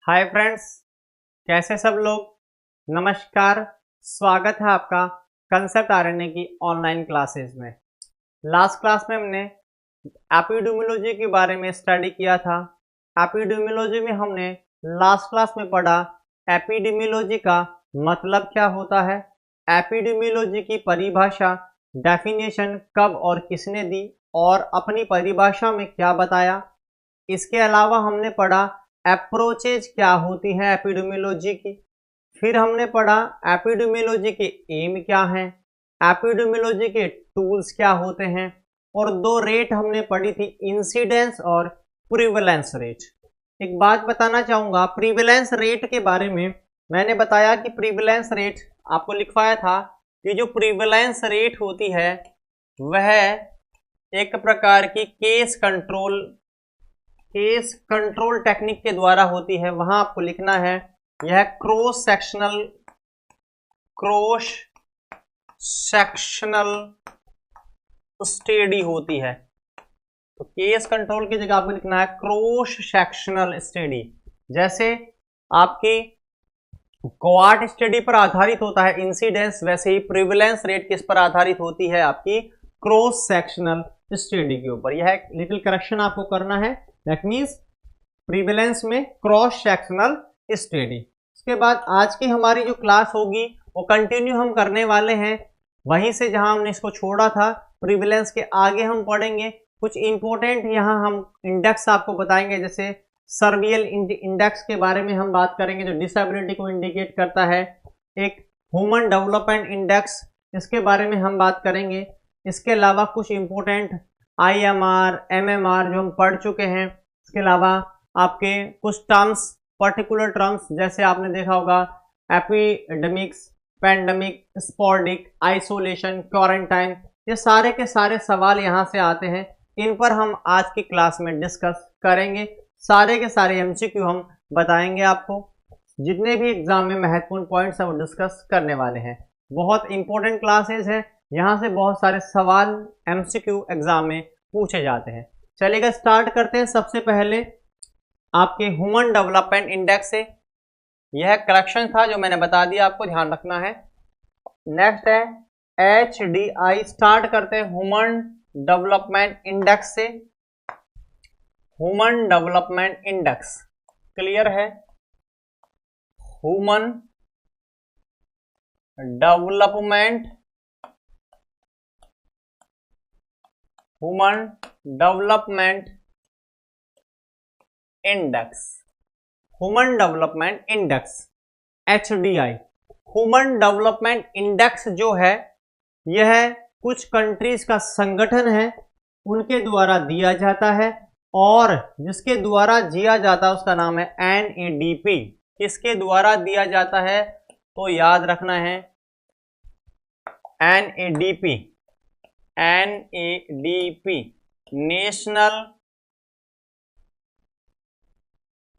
Hi friends, कैसे सब लोग। नमस्कार, स्वागत है आपका कंसेप्ट आरएनए की ऑनलाइन क्लासेस में। लास्ट क्लास में हमने एपिडेमियोलॉजी के बारे में स्टडी किया था। एपिडेमियोलॉजी में हमने लास्ट क्लास में पढ़ा एपिडेमियोलॉजी का मतलब क्या होता है, एपिडेमियोलॉजी की परिभाषा डेफिनेशन कब और किसने दी और अपनी परिभाषा में क्या बताया। इसके अलावा हमने पढ़ा अप्रोचेज क्या होती है एपिडेमियोलॉजी की। फिर हमने पढ़ा एपिडेमियोलॉजी के एम क्या हैं, एपिडेमियोलॉजी के टूल्स क्या होते हैं, और दो रेट हमने पढ़ी थी, इंसिडेंस और प्रिवेलेंस रेट। एक बात बताना चाहूँगा प्रिवेलेंस रेट के बारे में। मैंने बताया कि प्रिवेलेंस रेट आपको लिखवाया था कि जो प्रिवेलेंस रेट होती है वह एक प्रकार की केस कंट्रोल टेक्निक के द्वारा होती है। वहां आपको लिखना है यह क्रॉस सेक्शनल स्टडी होती है। तो केस कंट्रोल की जगह आपको लिखना है क्रॉस सेक्शनल स्टडी। जैसे आपकी कोआर्ट स्टडी पर आधारित होता है इंसिडेंस, वैसे ही प्रिवेलेंस रेट किस पर आधारित होती है, आपकी क्रॉस सेक्शनल स्टडी के ऊपर। यह एक लिटिल करेक्शन आपको करना है, दैट मीन्स प्रिवेलेंस में क्रॉस सेक्शनल स्टडी। उसके बाद आज की हमारी जो क्लास होगी वो कंटिन्यू हम करने वाले हैं वहीं से जहां हमने इसको छोड़ा था। प्रिवेलेंस के आगे हम पढ़ेंगे कुछ इंपॉर्टेंट, यहाँ हम इंडेक्स आपको बताएंगे। जैसे सर्वियल इंडेक्स के बारे में हम बात करेंगे जो डिसेबिलिटी को इंडिकेट करता है। एक ह्यूमन डेवलपमेंट इंडेक्स, इसके बारे में हम बात करेंगे। इसके अलावा कुछ इंपॉर्टेंट IMR, MMR जो हम पढ़ चुके हैं। इसके अलावा आपके कुछ टर्म्स, पर्टिकुलर टर्म्स, जैसे आपने देखा होगा एपिडेमिक्स, पैंडेमिक, स्पोर्डिक, आइसोलेशन, क्वारंटाइन, ये सारे के सारे सवाल यहाँ से आते हैं। इन पर हम आज की क्लास में डिस्कस करेंगे। सारे के सारे MCQ हम बताएंगे आपको। जितने भी एग्जाम में महत्वपूर्ण पॉइंट्स हैं वो डिस्कस करने वाले हैं। बहुत इंपॉर्टेंट क्लासेस है, यहाँ से बहुत सारे सवाल MCQ एग्जाम में पूछे जाते हैं। चलिएगा स्टार्ट करते हैं। सबसे पहले आपके ह्यूमन डेवलपमेंट इंडेक्स से, यह करेक्शन था जो मैंने बता दिया, आपको ध्यान रखना है। नेक्स्ट है HDI। स्टार्ट करते हैं ह्यूमन डेवलपमेंट इंडेक्स से। ह्यूमन डेवलपमेंट इंडेक्स क्लियर है। Human development index, human development index HDI। Human development index जो है यह कुछ कंट्रीज का संगठन है, उनके द्वारा दिया जाता है, और जिसके द्वारा दिया जाता है उसका नाम है NADP। किसके द्वारा दिया जाता है तो याद रखना है NADP।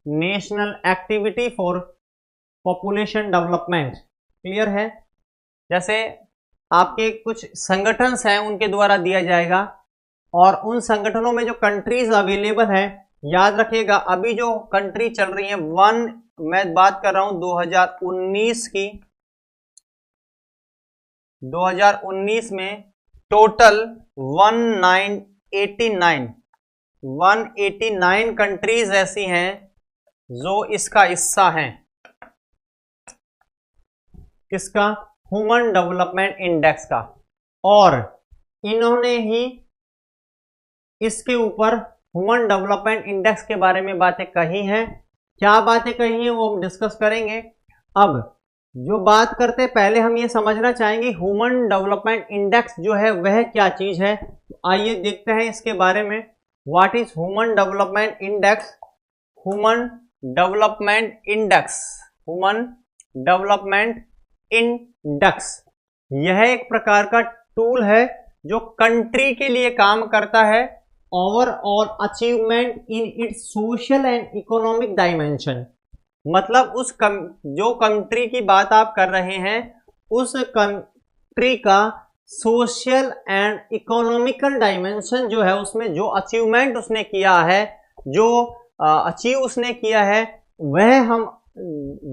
National activity for population development. Clear है। जैसे आपके कुछ संगठन हैं उनके द्वारा दिया जाएगा, और उन संगठनों में जो कंट्रीज अवेलेबल हैं, याद रखिएगा अभी जो कंट्री चल रही है मैं बात कर रहा हूं 2019 की। 2019 में टोटल 189 कंट्रीज ऐसी हैं जो इसका हिस्सा हैं। किसका? ह्यूमन डेवलपमेंट इंडेक्स का। और इन्होंने ही इसके ऊपर ह्यूमन डेवलपमेंट इंडेक्स के बारे में बातें कही हैं। क्या बातें कही हैं वो हम डिस्कस करेंगे। अब जो बात करते पहले हम ये समझना चाहेंगे ह्यूमन डेवलपमेंट इंडेक्स जो है वह क्या चीज है। आइए देखते हैं इसके बारे में। What is human development index? Human development index, human development index यह एक प्रकार का टूल है जो कंट्री के लिए काम करता है, overall achievement in its social and economic dimension. मतलब जो कंट्री की बात आप कर रहे हैं उस कंट्री का सोशल एंड इकोनॉमिकल डायमेंशन जो है, उसमें जो अचीवमेंट उसने किया है, जो अचीव उसने किया है, वह हम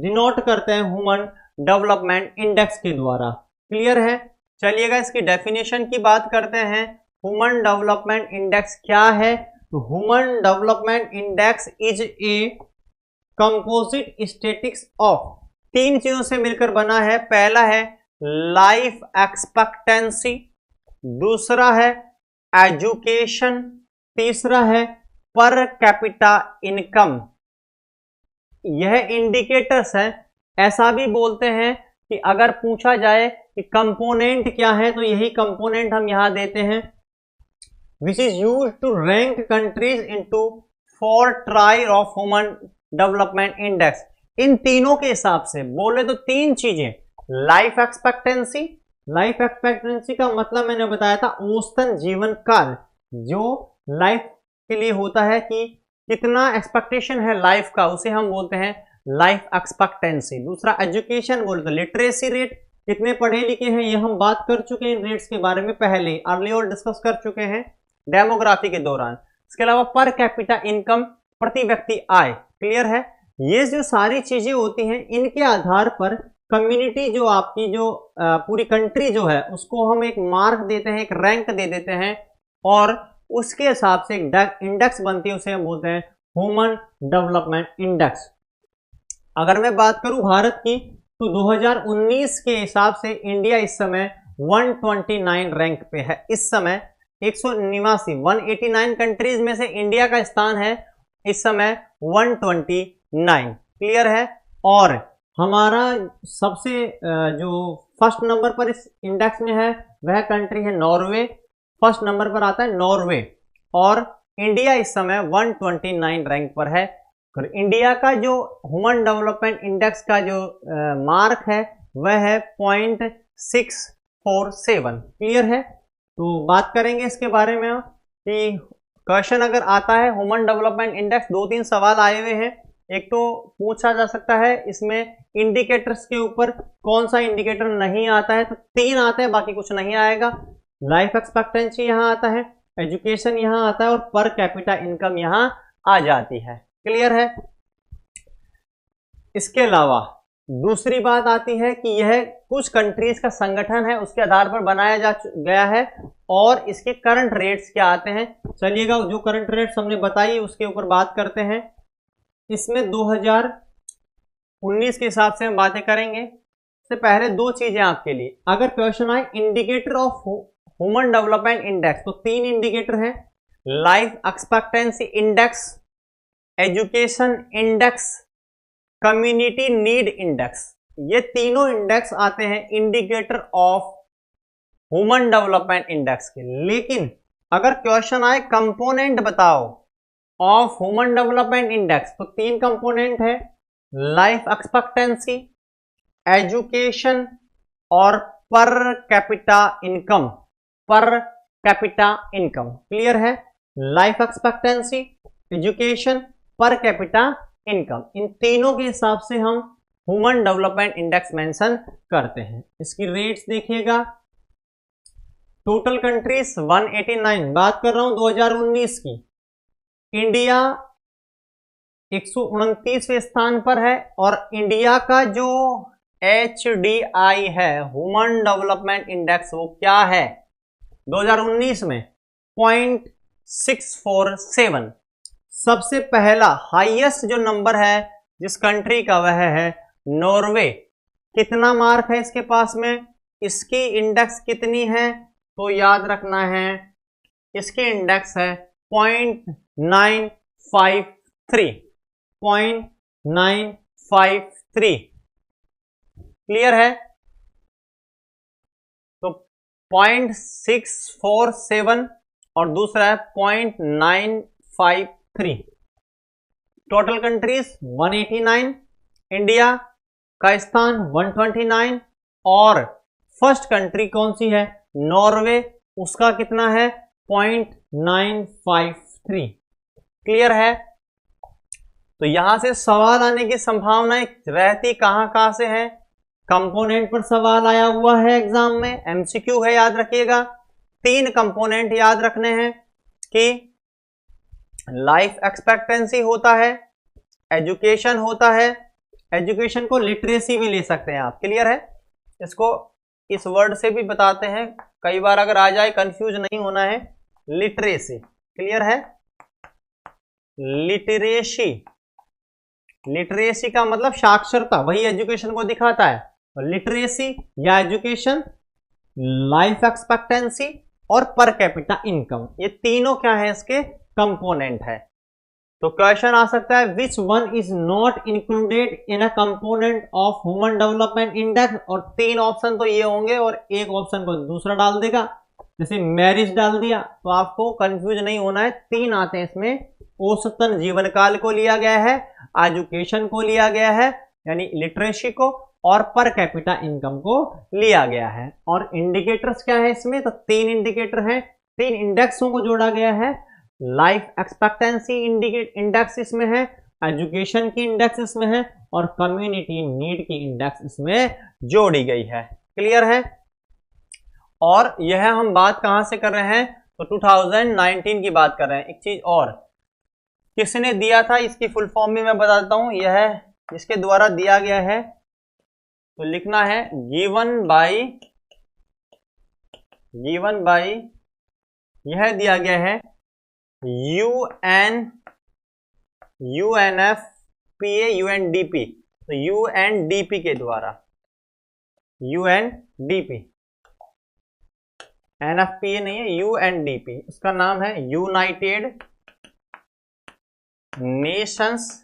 डिनोट करते हैं ह्यूमन डेवलपमेंट इंडेक्स के द्वारा। क्लियर है? चलिएगा इसकी डेफिनेशन की बात करते हैं। ह्यूमन डेवलपमेंट इंडेक्स क्या है? तो human development index is a composite statistics of, तीन चीजों से मिलकर बना है। पहला है लाइफ एक्सपेक्टेंसी, दूसरा है एजुकेशन, तीसरा है पर कैपिटा इनकम। यह इंडिकेटर्स हैं। ऐसा भी बोलते हैं कि अगर पूछा जाए कि कंपोनेंट क्या है तो यही कंपोनेंट हम यहां देते हैं, which is used to rank countries into 4 tier of human development index. इन तीनों के हिसाब से बोले तो तीन चीजें, लाइफ एक्सपेक्टेंसी, लाइफ एक्सपेक्टेंसी का मतलब मैंने बताया था औसतन जीवन काल जो लाइफ के लिए होता है कि कितना एक्सपेक्टेशन है लाइफ का, उसे हम बोलते हैं लाइफ एक्सपेक्टेंसी। दूसरा एजुकेशन बोले तो लिटरेसी रेट, कितने पढ़े लिखे हैं, ये हम बात कर चुके हैं इन रेट्स के बारे में पहले अर्ली और डिस्कस कर चुके हैं डेमोग्राफी के दौरान। इसके अलावा पर कैपिटा इनकम, प्रति व्यक्ति आय। क्लियर है? ये जो सारी चीजें होती हैं इनके आधार पर कम्युनिटी जो आपकी जो पूरी कंट्री जो है उसको हम एक मार्क देते हैं, एक रैंक दे देते हैं और उसके हिसाब से एक इंडेक्स बनती है, उसे हम बोलते हैं ह्यूमन डेवलपमेंट इंडेक्स। अगर मैं बात करूं भारत की तो 2019 के हिसाब से इंडिया इस समय 129 रैंक पे है। इस समय 189 कंट्रीज में से इंडिया का स्थान है इस समय 129। क्लियर है? और हमारा सबसे जो फर्स्ट नंबर पर इस इंडेक्स में है वह कंट्री है नॉर्वे। फर्स्ट नंबर पर आता है नॉर्वे और इंडिया इस समय 129 रैंक पर है। और इंडिया का जो ह्यूमन डेवलपमेंट इंडेक्स का जो मार्क है वह है 0.647। क्लियर है? तो बात करेंगे इसके बारे में कि क्वेश्चन अगर आता है ह्यूमन डेवलपमेंट इंडेक्स, दो तीन सवाल आए हुए हैं। एक तो पूछा जा सकता है इसमें इंडिकेटर्स के ऊपर कौन सा इंडिकेटर नहीं आता है, तो तीन आते हैं, बाकी कुछ नहीं आएगा। लाइफ एक्सपेक्टेंसी यहां आता है, एजुकेशन यहां आता है और पर कैपिटा इनकम यहां आ जाती है। क्लियर है? इसके अलावा दूसरी बात आती है कि यह कुछ कंट्रीज का संगठन है, उसके आधार पर बनाया जा गया है और इसके करंट रेट्स क्या आते हैं। चलिएगा जो करंट रेट्स हमने बताई उसके ऊपर बात करते हैं। इसमें 2019 के हिसाब से हम बातें करेंगे। इससे पहले दो चीजें आपके लिए, अगर क्वेश्चन आए indicator of human development index तो तीन इंडिकेटर हैं, life expectancy index, education index, community need index. ये तीनों इंडेक्स आते हैं indicator of human development index के। लेकिन अगर क्वेश्चन आए कंपोनेंट बताओ ऑफ ह्यूमन डेवलपमेंट इंडेक्स तो तीन कंपोनेंट है, लाइफ एक्सपेक्टेंसी, एजुकेशन और per capita income. Per capita income. Clear है? Life expectancy, education, per capita income, इन तीनों के हिसाब से हम ह्यूमन डेवलपमेंट इंडेक्स मेंशन करते हैं। इसकी रेट्स देखिएगा। टोटल कंट्रीज 189, बात कर रहा हूं 2019 की। इंडिया 129वें स्थान पर है और इंडिया का जो HDI है ह्यूमन डेवलपमेंट इंडेक्स वो क्या है 2019 में 0.647। सबसे पहला हाईएस्ट जो नंबर है जिस कंट्री का वह है नॉर्वे। कितना मार्क है इसके पास में, इसकी इंडेक्स कितनी है तो याद रखना है इसकी इंडेक्स है 0.953। 0.953। क्लियर है? तो 0.647 और दूसरा है 0.953। टोटल कंट्रीज 189, इंडिया का स्थान 129 और फर्स्ट कंट्री कौन सी है नॉर्वे, उसका कितना है 0.953। क्लियर है? तो यहां से सवाल आने की संभावनाएं रहती कहां से है, कंपोनेंट पर सवाल आया हुआ है एग्जाम में, एमसीक्यू है, याद रखिएगा। तीन कंपोनेंट याद रखने हैं कि लाइफ एक्सपेक्टेंसी होता है, एजुकेशन होता है, एजुकेशन को लिटरेसी भी ले सकते हैं आप, क्लियर है। इसको इस वर्ड से भी बताते हैं, कई बार अगर आ जाए कंफ्यूज नहीं होना है। लिटरेसी, क्लियर है। लिटरेसी, लिटरेसी का मतलब साक्षरता, वही एजुकेशन को दिखाता है। और लिटरेसी या एजुकेशन, लाइफ एक्सपेक्टेंसी और पर कैपिटा इनकम, ये तीनों क्या है, इसके कंपोनेंट है। तो क्वेश्चन आ सकता है which one is not included in a component of human development index, और 3 ऑप्शन तो ये होंगे और एक ऑप्शन को दूसरा डाल देगा। जैसे मैरिज डाल दिया तो आपको कंफ्यूज नहीं होना है, 3 आते हैं इसमें। औसतन जीवन काल को लिया गया है, एजुकेशन को लिया गया है यानी लिटरेसी को, और पर कैपिटा इनकम को लिया गया है। और इंडिकेटर्स क्या है इसमें, तो 3 इंडिकेटर हैं, 3 इंडेक्सों को जोड़ा गया है। लाइफ एक्सपेक्टेंसी इंडेक्स इसमें है, एजुकेशन की इंडेक्स इसमें है, और कम्युनिटी नीड की इंडेक्स इसमें जोड़ी गई है, क्लियर है। और यह हम बात कहां से कर रहे हैं, तो 2019 की बात कर रहे हैं। एक चीज और, किसने दिया था, इसकी फुल फॉर्म भी मैं बताता हूं। यह इसके द्वारा दिया गया है, तो लिखना है गिवन बाई, यह दिया गया है UNFPA UNDP, तो UNDP के द्वारा, UNDP, NFPA नहीं है, UNDP, उसका नाम है United Nations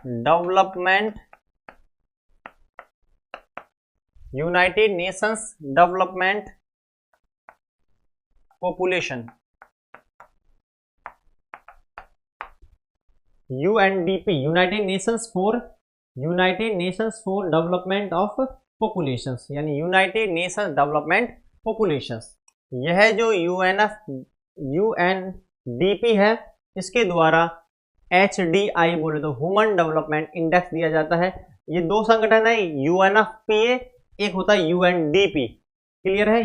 development population, UNDP, United Nations for development of populations, यानी यूनाइटेड नेशंस डेवलपमेंट पॉपुलेशंस। यह जो UNDP है, इसके द्वारा HDI बोले तो ह्यूमन डेवलपमेंट इंडेक्स दिया जाता है। ये 2 संगठन है, UNFPA, एक होता है UNDP, क्लियर है।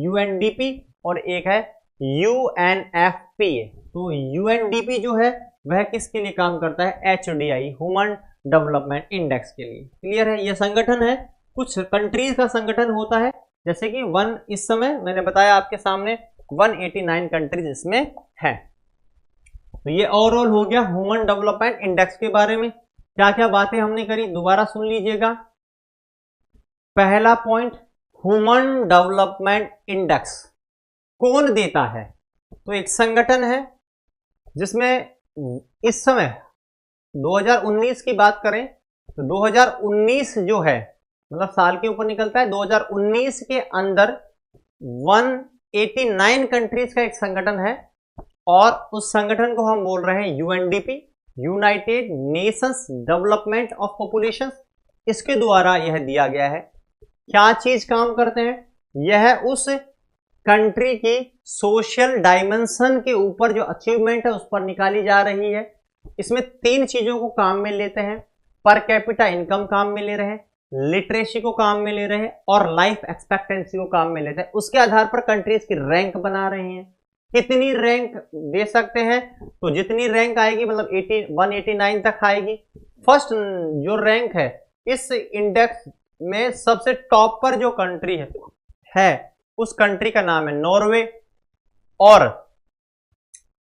UNDP और एक है UNFPA। तो UNDP जो है वह किसके लिए काम करता है, HDI, ह्यूमन डेवलपमेंट इंडेक्स के लिए, क्लियर है। यह संगठन है, कुछ कंट्रीज का संगठन होता है, जैसे कि इस समय मैंने बताया आपके सामने 189 कंट्रीज इसमें है। तो ये ओवरऑल हो गया ह्यूमन डेवलपमेंट इंडेक्स के बारे में। क्या क्या बातें हमने करी, दोबारा सुन लीजिएगा। पहला पॉइंट, ह्यूमन डेवलपमेंट इंडेक्स कौन देता है, तो एक संगठन है जिसमें इस समय 2019 की बात करें तो 2019 जो है, मतलब साल के ऊपर निकलता है, 2019 के अंदर 189 कंट्रीज का एक संगठन है, और उस संगठन को हम बोल रहे हैं UNDP, United Nations development of population. इसके द्वारा यह दिया गया है। क्या चीज काम करते हैं, यह उस कंट्री की सोशल डायमेंशन के ऊपर जो अचीवमेंट है उस पर निकाली जा रही है। इसमें 3 चीजों को काम में लेते हैं, पर कैपिटा इनकम काम में ले रहे हैं, लिटरेसी को काम में ले रहे हैं, और लाइफ एक्सपेक्टेंसी को काम में लेते हैं। उसके आधार पर कंट्रीज की रैंक बना रहे हैं। कितनी रैंक दे सकते हैं, तो जितनी रैंक आएगी, मतलब 189 तक आएगी। फर्स्ट जो रैंक है इस इंडेक्स में, सबसे टॉप पर जो कंट्री है उस कंट्री का नाम है नॉर्वे। और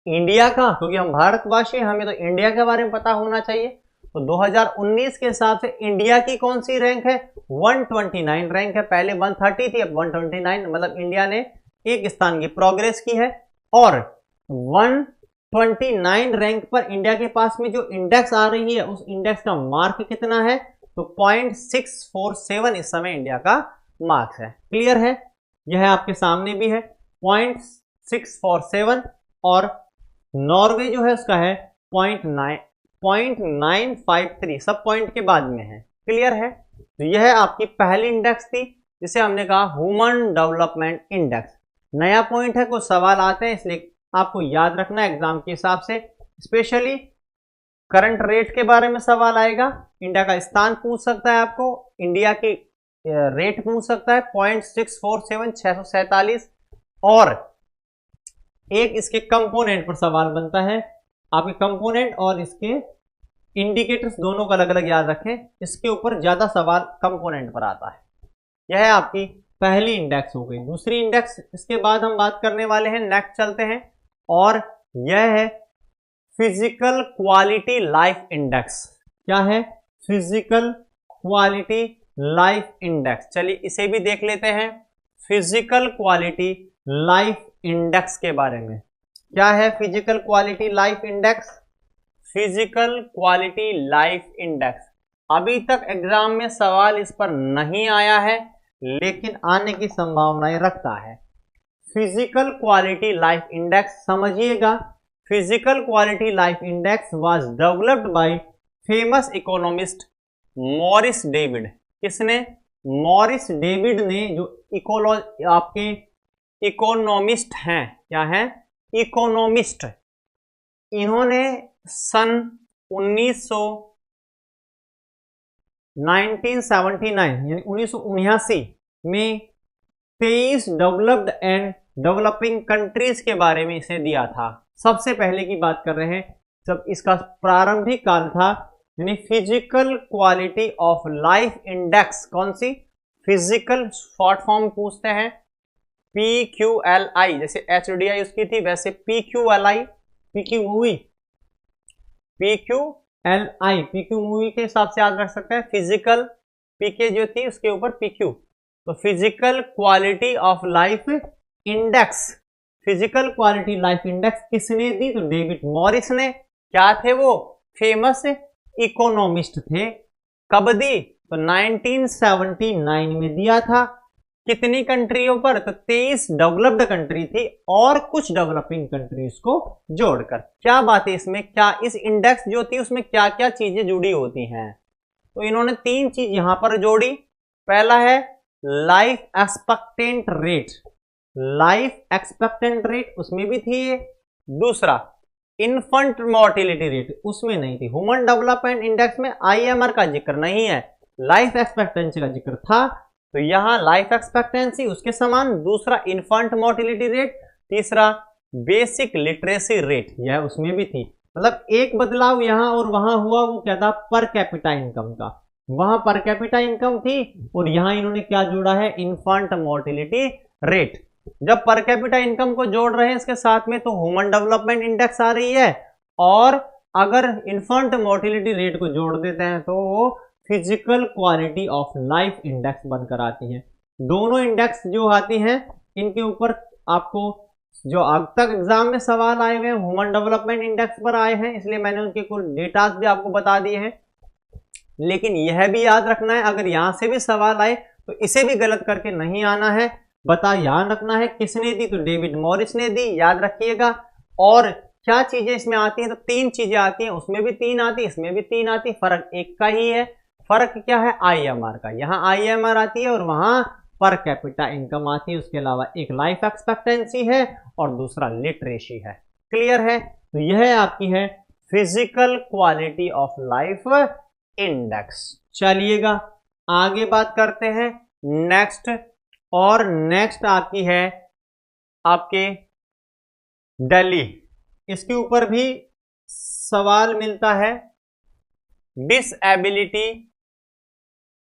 इंडिया का, क्योंकि हम भारतवासी, हमें तो इंडिया के बारे में पता होना चाहिए, तो 2019 के हिसाब से इंडिया की कौन सी रैंक है, 129 रैंक है। पहले 130 थी, अब 129, मतलब इंडिया ने एक स्थान की प्रोग्रेस की है। और 129 रैंक पर इंडिया के पास में जो इंडेक्स आ रही है, उस इंडेक्स का मार्क कितना है, तो 0.647 इस समय इंडिया का मार्क्स है, क्लियर है। यह आपके सामने भी है 0.647, और नॉर्वे जो है उसका है 0.953, सब पॉइंट के बाद में है, क्लियर है। तो यह आपकी पहली इंडेक्स थी जिसे हमने कहा ह्यूमन डेवलपमेंट इंडेक्स। नया पॉइंट है, कुछ सवाल आते हैं, इसलिए आपको याद रखना एग्जाम के हिसाब से। स्पेशली करंट रेट के बारे में सवाल आएगा, इंडिया का स्थान पूछ सकता है आपको, इंडिया की रेट पूछ सकता है 0.647 647, और एक इसके कंपोनेंट पर सवाल बनता है। आपके कंपोनेंट और इसके इंडिकेटर्स दोनों का अलग अलग याद रखें, इसके ऊपर ज्यादा सवाल कंपोनेंट पर आता है। यह है आपकी पहली इंडेक्स हो गई। दूसरी इंडेक्स इसके बाद हम बात करने वाले हैं, नेक्स्ट चलते हैं, और यह है फिजिकल क्वालिटी लाइफ इंडेक्स। क्या है? Physical quality life index. चलिए इसे भी देख लेते हैं, फिजिकल क्वालिटी लाइफ इंडेक्स के बारे में। क्या है physical quality life index? Physical quality life index, अभी तक एग्जाम में सवाल इस पर नहीं आया है, लेकिन आने की संभावनाएं रखता है। फिजिकल क्वालिटी लाइफ इंडेक्स समझिएगा। Physical quality life index was developed by famous economist Morris David. किसने? मॉरिस डेविड ने, जो आपके इकोनॉमिस्ट हैं। क्या है? इकोनॉमिस्ट। इन्होंने सन 1979 यानी 1979 में 23 डेवलप्ड एंड डेवलपिंग कंट्रीज के बारे में इसे दिया था। सबसे पहले की बात कर रहे हैं जब इसका प्रारंभिक काल था, यानी physical quality of life index. कौन सी? फिजिकल शॉर्ट फॉर्म पूछते हैं PQLI, जैसे HDI उसकी थी, वैसे PQLI, PQ movie, PQLI, PQ movie के हिसाब से याद रख सकते हैं। फिजिकल PK जो थी उसके ऊपर PQ, तो physical quality of life index. Physical quality life index किसने दी? तो डेविड मॉरिस ने। क्या थे वो? फेमस इकोनॉमिस्ट थे। कब दी? तो 1979 में दिया था। कितनी कंट्रियों पर? तो 23 डेवलप्ड कंट्री थी और कुछ डेवलपिंग कंट्रीज को जोड़कर। क्या बात है इसमें? क्या इस इंडेक्स जो थी उसमें क्या क्या चीजें जुड़ी होती हैं? तो इन्होंने 3 चीज यहां पर जोड़ी। पहला है life expectant rate, life expectant rate उसमें भी थी ये। दूसरा इन्फेंट मोर्टिलिटी रेट, उसमें नहीं थी। ह्यूमन डेवलपमेंट इंडेक्स में IMR का जिक्र नहीं है, लाइफ एक्सपेक्टेंसी का जिक्र था, तो यहां लाइफ एक्सपेक्टेंसी उसके समान। दूसरा इन्फेंट मोर्टिलिटी रेट, तीसरा बेसिक लिटरेसी रेट, यह उसमें भी थी। मतलब एक बदलाव यहां और वहां हुआ, वो क्या था? पर कैपिटा इनकम का। वहां पर कैपिटा इनकम थी और यहां इन्होंने क्या जोड़ा है? Infant mortality rate. जब पर कैपिटा इनकम को जोड़ रहे हैं इसके साथ में, तो ह्यूमन डेवलपमेंट इंडेक्स आ रही है, और अगर इन्फेंट मोर्टिलिटी रेट को जोड़ देते हैं तो वो physical quality of life index बनकर आती है। दोनों इंडेक्स जो आती हैं इनके ऊपर आपको जो अब तक एग्जाम में सवाल आए हुए हैं ह्यूमन डेवलपमेंट इंडेक्स पर आए हैं, इसलिए मैंने उनके कुछ डेटास भी आपको बता दिए हैं। लेकिन यह भी याद रखना है, अगर यहां से भी सवाल आए तो इसे भी गलत करके नहीं आना है। याद रखना है किसने दी? तो डेविड मॉरिस ने दी, याद रखिएगा। और क्या चीजें इसमें आती हैं? तो 3 चीजें आती हैं, उसमें भी 3 आती, इसमें भी 3 आती। फर्क एक का ही है। फर्क क्या है? IMR का। यहाँ IMR आती है और वहां पर कैपिटा इनकम आती है। उसके अलावा एक लाइफ एक्सपेक्टेंसी है और दूसरा लिटरेसी है। क्लियर है? तो यह आपकी है physical quality of life index. चलिएगा आगे बात करते हैं नेक्स्ट, और नेक्स्ट आपकी है आपके दिल्ली। इसके ऊपर भी सवाल मिलता है। Disability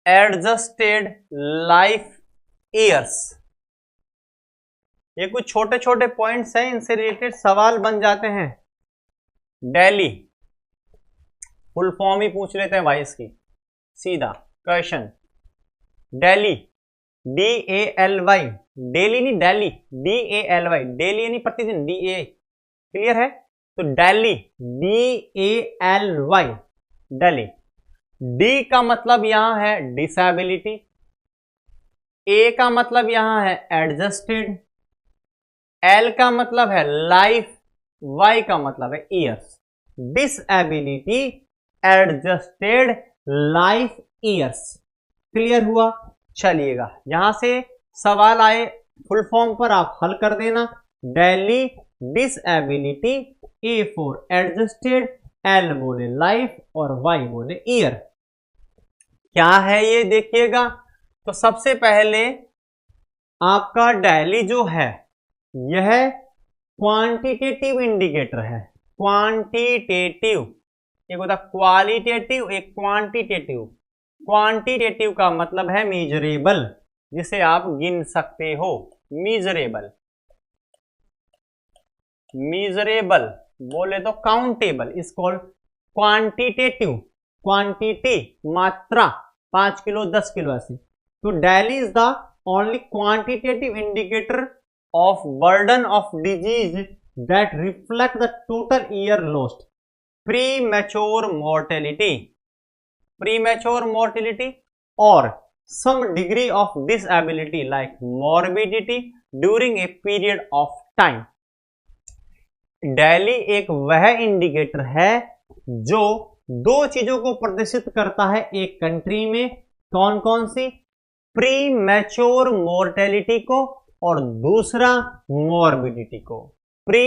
adjusted life years. ये कुछ छोटे छोटे पॉइंट्स हैं, इनसे रिलेटेड सवाल बन जाते हैं। दिल्ली फुल फॉर्म ही पूछ लेते हैं भाई इसकी, सीधा क्वेश्चन। दिल्ली DALY, डेली नहीं दिल्ली, DALY, डेली यानी प्रतिदिन, DA। क्लियर है? तो दिल्ली DALY, दिल्ली। D का मतलब यहां है डिसेबिलिटी, A का मतलब यहां है एडजस्टेड, L का मतलब है लाइफ, Y का मतलब है years. Disability adjusted life years. Clear हुआ? चलिएगा यहां से सवाल आए फुल फॉर्म पर आप हल कर देना। Delhi disability, A for adjusted, L बोले लाइफ और Y बोले ईयर। क्या है ये देखिएगा। तो सबसे पहले आपका दिल्ली जो है यह क्वांटिटेटिव इंडिकेटर है। क्वांटिटेटिव, एक होता क्वालिटेटिव, एक क्वांटिटेटिव। क्वांटिटेटिव का मतलब है मेजरेबल, जिसे आप गिन सकते हो। मेजरेबल, मेजरेबल बोले तो countable, is called quantitative. Quantity मात्रा, 5 किलो 10 किलो ऐसे। तो Delhi is the only quantitative indicator of burden of disease that reflect the total year lost. Premature mortality, premature mortality or some degree of disability like morbidity during a period of time. Delhi एक वह indicator है जो दो चीजों को प्रदर्शित करता है एक कंट्री में। कौन कौन सी? प्री मैच्योर मोर्टेलिटी को और दूसरा मॉर्बिडिटी को। प्री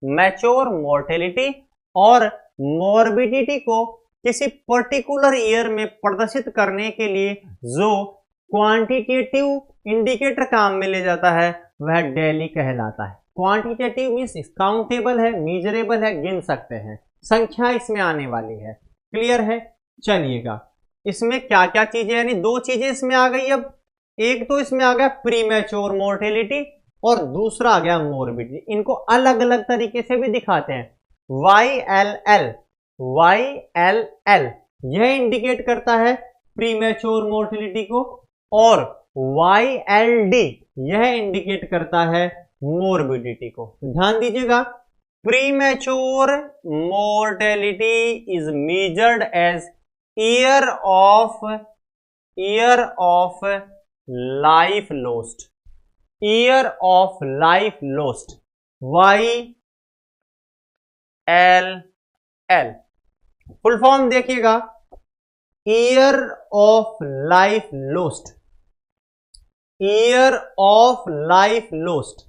मैच्योर मोर्टेलिटी और मॉर्बिडिटी को किसी पर्टिकुलर ईयर में प्रदर्शित करने के लिए जो क्वांटिटेटिव इंडिकेटर काम में ले जाता है वह दिल्ली कहलाता है। क्वांटिटेटिव मींस काउंटेबल है, मेजरेबल है, गिन सकते हैं, संख्या इसमें आने वाली है। क्लियर है? चलिएगा, इसमें क्या क्या चीजें, यानी दो चीजें इसमें आ गई। अब एक तो इसमें आ गया प्रीमैच्योर मोर्टेलिटी और दूसरा आ गया मोर्बिडिटी। इनको अलग अलग तरीके से भी दिखाते हैं। YLL, YLL यह इंडिकेट करता है प्रीमैच्योर मोर्टेलिटी को और YLD यह इंडिकेट करता है मोर्बिडिटी को। ध्यान दीजिएगा, premature mortality is measured as year of life lost, year of life lost, YLL। Full form देखिएगा, year of life lost, year of life lost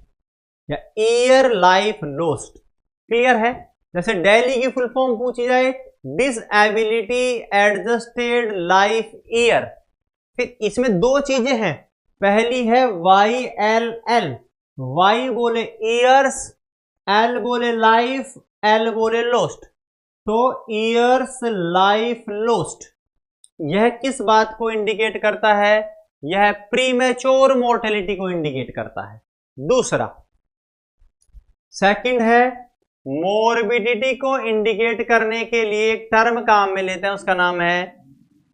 या ईयर लाइफ लॉस्ट। क्लियर है? जैसे दिल्ली की फुल फॉर्म पूछी जाए, डिसएबिलिटी एडजस्टेड लाइफ ईयर। फिर इसमें दो चीजें हैं, पहली है YLL, Y बोले ईयर्स, L बोले लाइफ, L बोले लोस्ट। तो ईयर्स लाइफ लोस्ट यह किस बात को इंडिकेट करता है? यह प्रीमैच्योर मोर्टेलिटी को इंडिकेट करता है। दूसरा, सेकंड है मोर्बिडिटी को इंडिकेट करने के लिए एक टर्म काम में लेते हैं, उसका नाम है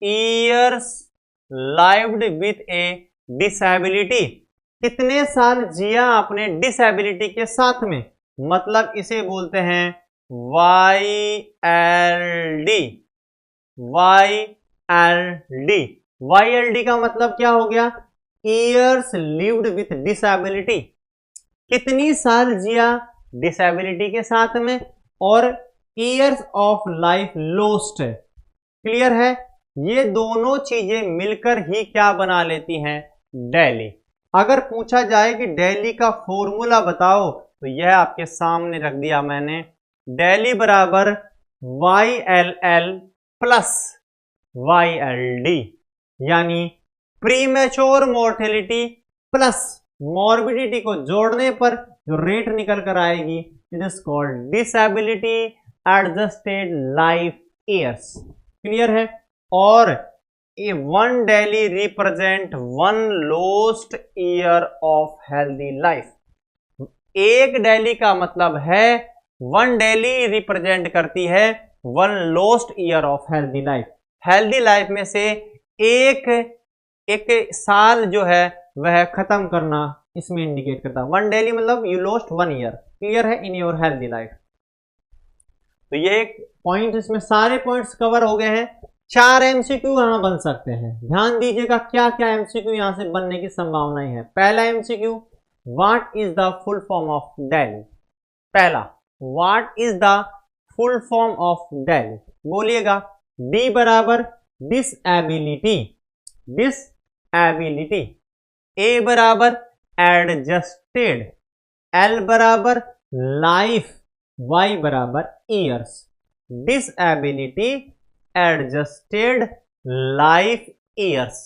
years lived with A disability. कितने साल जिया आपने डिसेबिलिटी के साथ में, मतलब इसे बोलते हैं YLD। YLD, YLD का मतलब क्या हो गया? Years lived with disability. कितनी साल जिया डिसेबिलिटी के साथ में, और years of life lost. Clear है? ये दोनों चीजें मिलकर ही क्या बना लेती हैं? दिल्ली। अगर पूछा जाए कि दिल्ली का फॉर्मूला बताओ, तो यह आपके सामने रख दिया मैंने। दिल्ली बराबर YLL प्लस YLD, यानी प्रीमैच्योर मोर्टेलिटी प्लस मॉर्बिडिटी को जोड़ने पर जो रेट निकल कर आएगी, it is called disability adjusted life years. Clear है? और a one DALY represent one lost year of healthy life. एक दिल्ली का मतलब है वन दिल्ली रिप्रेजेंट करती है one lost year of healthy life. Healthy life में से एक साल जो है वह खत्म करना इसमें इंडिकेट करता है। वन दिल्ली मतलब यू लॉस्ट 1 ईयर। क्लियर है? In your healthy life. तो ये एक पॉइंट, इसमें सारे पॉइंट्स कवर हो गए हैं। 4 MCQ यहां बन सकते हैं। ध्यान दीजिएगा क्या क्या MCQ यहां से बनने की संभावनाएं हैं। पहला MCQ, what is the full form of DALY? पहला, what is the full form of DALY? बोलिएगा। D बराबर डिसएबिलिटी, डिसएबिलिटी। A बराबर एडजस्टेड, L बराबर लाइफ, Y बराबर years. Disability adjusted life years.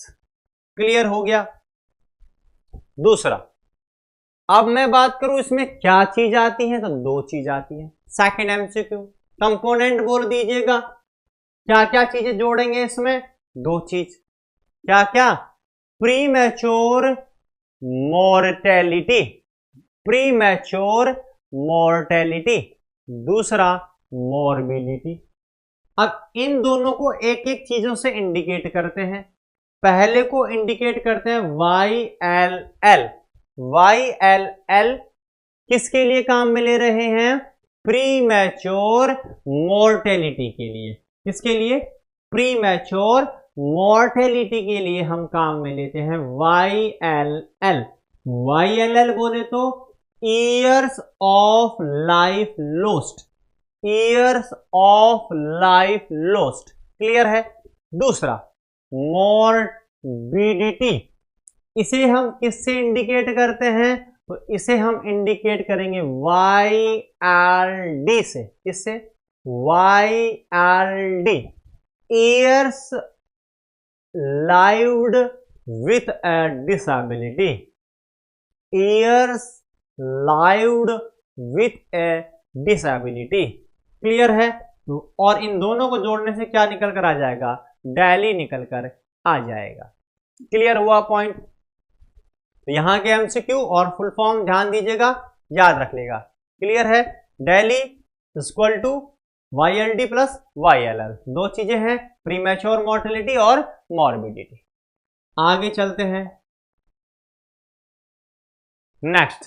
Clear हो गया। दूसरा, अब मैं बात करूं इसमें क्या चीज आती है, तो दो चीज आती है। सेकंड एमसीक्यू, कंपोनेंट बोल दीजिएगा, क्या क्या चीजें जोड़ेंगे इसमें, दो चीज, क्या क्या, प्रीमैच्योर मॉर्टेलिटी, प्रीमैच्योर मॉर्टेलिटी, दूसरा मॉर्बिडिटी। अब इन दोनों को एक एक चीजों से इंडिकेट करते हैं। पहले को इंडिकेट करते हैं YLL। YLL किसके लिए काम में ले रहे हैं, प्रीमैच्योर मॉर्टेलिटी के लिए। किसके लिए, प्रीमैच्योर मॉर्टेलिटी के लिए हम काम में लेते हैं YLL। YLL बोले तो years of life lost, years of life lost, clear है। दूसरा मॉर्बिडिटी, इसे हम किससे इंडिकेट करते हैं, तो इसे हम इंडिकेट करेंगे YLD से। किससे, YLD, years lived with a disability, years lived with A disability, clear है। और इन दोनों को जोड़ने से क्या निकल कर आ जाएगा, डेली निकल कर आ जाएगा। क्लियर हुआ पॉइंट। तो यहां के एमसीक्यू और फुल फॉर्म ध्यान दीजिएगा, याद रख लेगा। क्लियर है, DALY equal to YLD plus YLL, दो चीजें हैं, प्रीमैच्योर मॉर्टेलिटी और मॉर्बिडिटी। आगे चलते हैं। नेक्स्ट,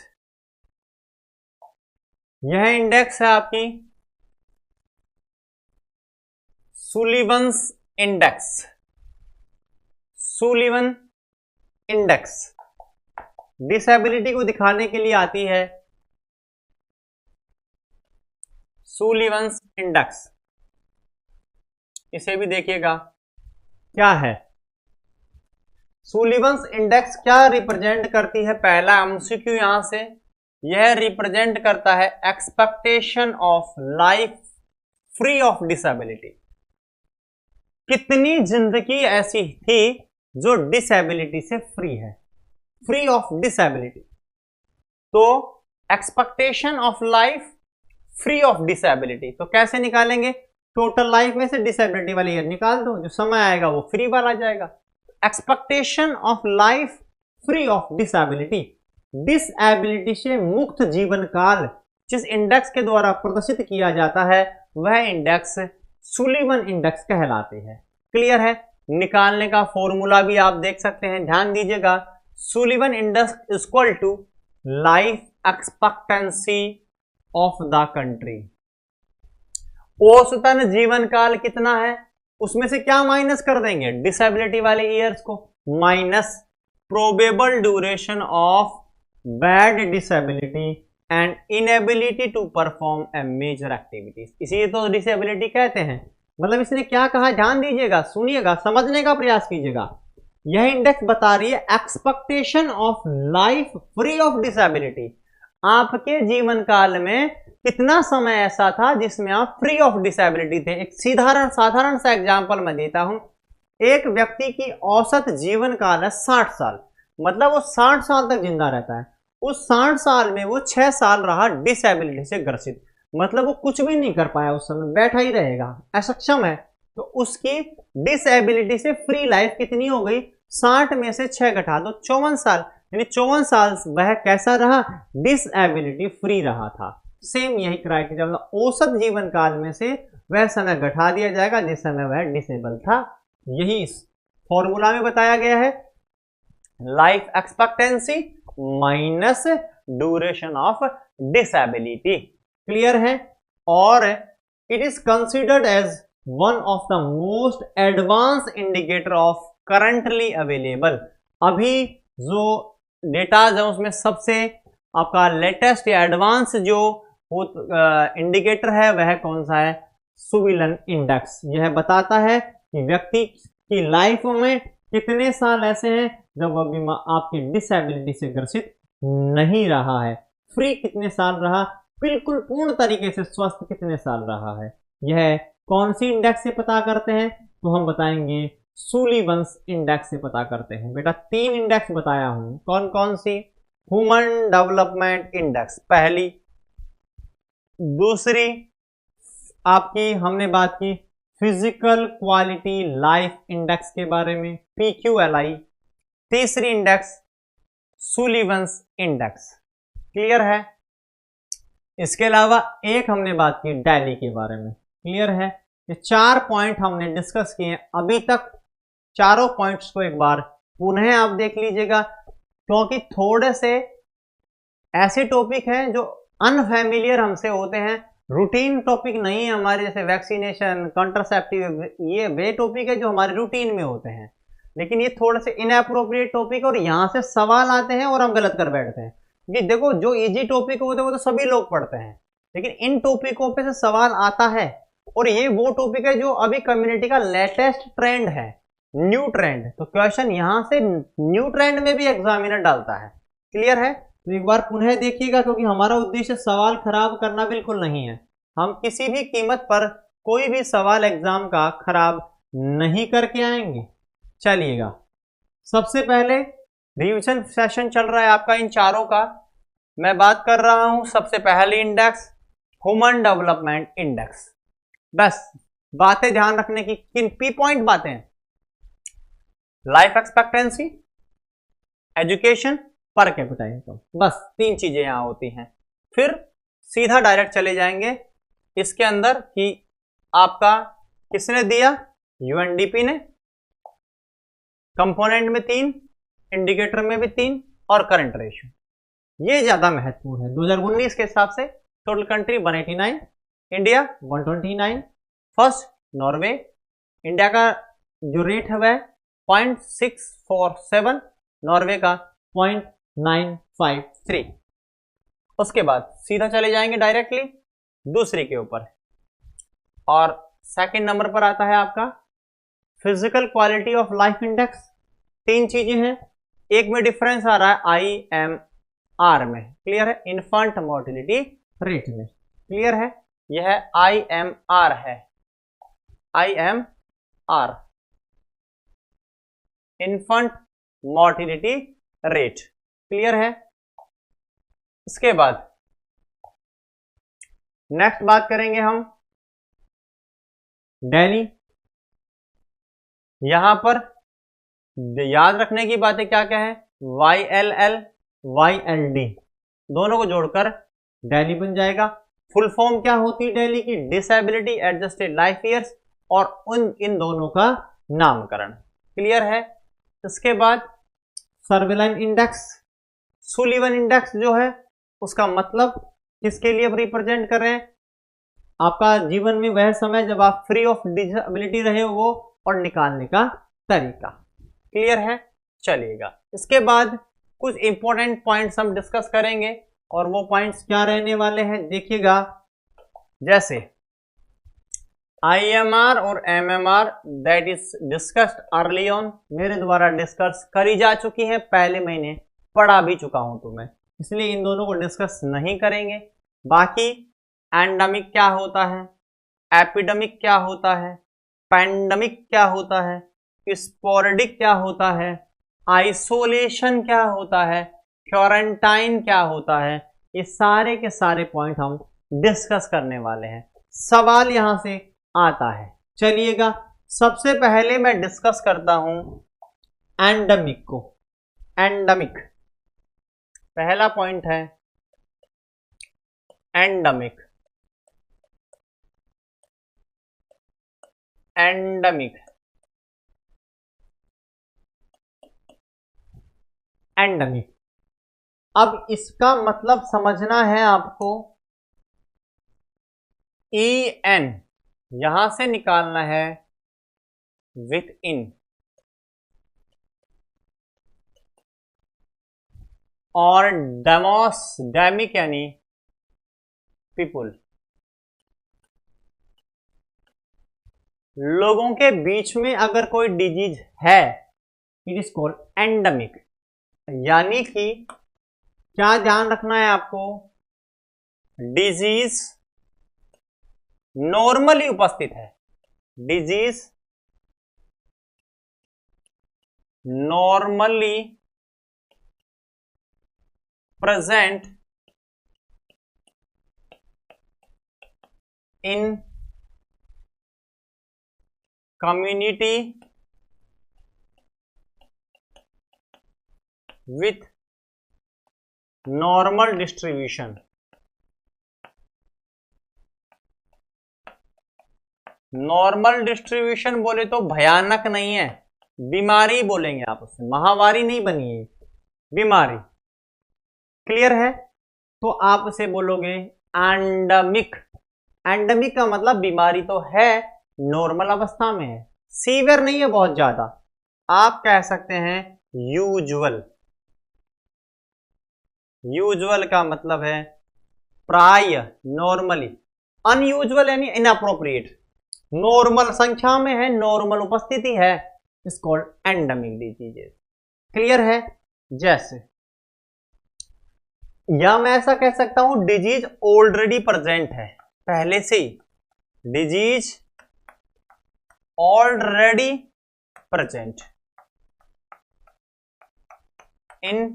यह इंडेक्स है आपकी सुलिवन्स इंडेक्स। सुलिवन इंडेक्स डिसेबिलिटी को दिखाने के लिए आती है। सुलिवन्स इंडेक्स, इसे भी देखिएगा क्या है। सुलिवन्स इंडेक्स क्या रिप्रेजेंट करती है, पहला एमसीक्यू यहां से, यह रिप्रेजेंट करता है expectation of life free of disability. कितनी जिंदगी ऐसी थी जो डिसेबिलिटी से फ्री है, फ्री ऑफ डिसेबिलिटी। तो expectation of life free of disability, तो कैसे निकालेंगे, टोटल लाइफ में से डिसेबिलिटी वाली ईयर निकाल दो, जो समय आएगा वो फ्री वाला जाएगा। Expectation of life free of disability, disability से मुक्त जीवन काल जिस इंडेक्स के द्वारा प्रदर्शित किया जाता है वह इंडेक्स सुलिवन इंडेक्स कहलाते हैं। क्लियर है। निकालने का फॉर्मूला भी आप देख सकते हैं, ध्यान दीजिएगा। Sullivan index equal to life expectancy of the country. औसतन जीवन काल कितना है, उसमें से क्या माइनस कर देंगे, डिसेबिलिटी वाले ईयर्स को, minus probable duration of bad disability and inability to perform a major activities. इसीलिए तो डिसेबिलिटी कहते हैं। मतलब इसने क्या कहा, ध्यान दीजिएगा, सुनिएगा, समझने का प्रयास कीजिएगा। यह इंडेक्स बता रही है expectation of life free of disability. आपके जीवन काल में कितना समय ऐसा था जिसमें आप फ्री ऑफ डिसेबिलिटी थे। एक साधारण सा एग्जांपल मैं देता हूं। एक व्यक्ति की औसत जीवन काल है 60 साल, मतलब वो 60 साल तक जिंदा रहता है। उस 60 साल में वो 6 साल रहा डिसेबिलिटी से ग्रसित, मतलब वो कुछ भी नहीं कर पाया, उस समय बैठा ही रहेगा, असक्षम है। तो उसकी डिसेबिलिटी से फ्री लाइफ कितनी हो गई, 60 में से 6 घटा दो, 54 साल, यानी 54 साल वह कैसा रहा, डिसेबिलिटी फ्री रहा था। सेम यही क्राइटेरिया, मतलब औसत जीवन काल में से वह समय घटा दिया जाएगा जिस समय वह डिसेबल था। यही इस फॉर्मूला में बताया गया है, life expectancy minus duration of disability. Clear है। और it is considered as one of the most advance indicator of currently available. अभी जो डेटाज है उसमें सबसे आपका लेटेस्ट या एडवांस जो इंडिकेटर है वह कौन सा है, सुलिवन इंडेक्स। यह बताता है कि व्यक्ति की लाइफ में कितने साल ऐसे हैं जब वह आपकी डिसेबिलिटी से ग्रसित नहीं रहा है, फ्री कितने साल रहा, बिल्कुल पूर्ण तरीके से स्वस्थ कितने साल रहा है। यह कौन सी इंडेक्स से पता करते हैं, तो हम बताएंगे सुलिवन्स इंडेक्स से पता करते हैं। बेटा 3 इंडेक्स बताया हूं, कौन कौन सी? ह्यूमन डेवलपमेंट इंडेक्स पहली, दूसरी आपकी हमने बात की फिजिकल क्वालिटी लाइफ इंडेक्स के बारे में, PQLI, तीसरी इंडेक्स सुलिवन्स इंडेक्स। क्लियर है? इसके अलावा एक हमने बात की डेली के बारे में। क्लियर है? ये 4 पॉइंट हमने डिस्कस किए अभी तक। चारों पॉइंट्स को एक बार पुनः आप देख लीजिएगा, क्योंकि थोड़े से ऐसे टॉपिक हैं जो अनफैमिलियर हमसे होते हैं, रूटीन टॉपिक नहीं है हमारे, जैसे वैक्सीनेशन, कॉन्ट्रासेप्टिव, ये वे टॉपिक है जो हमारे रूटीन में होते हैं, लेकिन ये थोड़े से इनएप्रोप्रिएट टॉपिक और यहाँ से सवाल आते हैं और हम गलत कर बैठते हैं। कि देखो जो इजी टॉपिक होते हैं वो तो सभी लोग पढ़ते हैं, लेकिन इन टॉपिकों पे से सवाल आता है, और ये वो टॉपिक है जो अभी कम्युनिटी का लेटेस्ट ट्रेंड है, न्यू ट्रेंड। तो क्वेश्चन यहां से न्यू ट्रेंड में भी एग्जामिनर डालता है। क्लियर है? तो एक बार पुनः देखिएगा, क्योंकि हमारा उद्देश्य सवाल खराब करना बिल्कुल नहीं है। हम किसी भी कीमत पर कोई भी सवाल एग्जाम का खराब नहीं करके आएंगे। चलिएगा, सबसे पहले रिवीजन सेशन चल रहा है आपका इन चारों का। मैं बात कर रहा हूं सबसे पहले इंडेक्स ह्यूमन डेवलपमेंट इंडेक्स। बस बातें ध्यान रखने की, किन पी पॉइंट बातें? Life expectancy, education, per capita income, बस 3 चीजें यहां होती हैं। फिर सीधा डायरेक्ट चले जाएंगे इसके अंदर कि आपका किसने दिया? यूएनडीपी ने। कंपोनेंट में 3, इंडिकेटर में भी 3, और करंट रेशियो। ये ज्यादा महत्वपूर्ण है। 2019 के हिसाब से total country 189, India 129, first Norway, India का जो रेट है वह 0.647, नॉर्वे का 0.953। उसके बाद सीधा चले जाएंगे डायरेक्टली दूसरे के ऊपर, और सेकंड नंबर पर आता है आपका physical quality of life index. 3 चीजें हैं, एक में डिफरेंस आ रहा है IMR में। क्लियर है? इन्फेंट मोर्टिलिटी रेट में। क्लियर है? यह IMR है, IMR, infant mortality rate. Clear है? इसके बाद नेक्स्ट बात करेंगे हम डेली। यहां पर याद रखने की बातें क्या क्या है? YLL, YLD दोनों को जोड़कर डेली बन जाएगा। फुल फॉर्म क्या होती है डेली की? डिसेबिलिटी एडजस्टेड लाइफ ईयर्स, और इन दोनों का नामकरण। क्लियर है? इसके बाद सर्विलाइन इंडेक्स, सुलिवन इंडेक्स जो है उसका मतलब किसके लिए रिप्रेजेंट कर रहे हैं? आपका जीवन में वह समय जब आप फ्री ऑफ डिसेबिलिटी रहे हो वो, और निकालने का तरीका। क्लियर है? चलिएगा, इसके बाद कुछ इंपॉर्टेंट पॉइंट्स हम डिस्कस करेंगे, और वो पॉइंट्स क्या रहने वाले हैं देखिएगा। जैसे IMR और MMR that is discussed early on, मेरे द्वारा डिस्कस करी जा चुकी है, पहले महीने पढ़ा भी चुका हूं तुम्हें, इसलिए इन दोनों को डिस्कस नहीं करेंगे। बाकी एंडेमिक क्या होता है, एपिडेमिक क्या होता है, पैंडेमिक क्या होता है, स्पोरेडिक क्या होता है, आइसोलेशन क्या होता है, क्वारंटाइन क्या होता है, ये सारे के सारे पॉइंट हम डिस्कस करने वाले हैं। सवाल यहां से आता है। चलिएगा, सबसे पहले मैं डिस्कस करता हूं एंडेमिक को। एंडेमिक पहला पॉइंट है, एंडेमिक। Endemic, endemic. अब इसका मतलब समझना है आपको। EN यहां से निकालना है विथ इन, और डेमोस, डेमिक यानी पीपुल, लोगों के बीच में अगर कोई डिजीज है इट इज कॉल्ड एंडेमिक। यानी कि क्या ध्यान रखना है आपको? डिजीज नॉर्मली उपस्थित है, disease normally present in community with normal distribution. Normal distribution बोले तो भयानक नहीं है, बीमारी बोलेंगे आप उससे, महामारी नहीं बनी है, बीमारी। क्लियर है? तो आप उसे बोलोगे एंडेमिक। एंडेमिक का मतलब बीमारी तो है, नॉर्मल अवस्था में है, सीवियर नहीं है बहुत ज्यादा। आप कह सकते हैं यूजुअल। यूजुअल का मतलब है प्राय, नॉर्मली। अनयूजुअल यानी इनअप्रोप्रिएट। नॉर्मल संख्या में है, नॉर्मल उपस्थिति है, इस कॉल्ड एंडेमिक डिजीजेस। क्लियर है? जैसे या मैं ऐसा कह सकता हूं डिजीज ऑलरेडी प्रेजेंट है, पहले से ही, disease already present in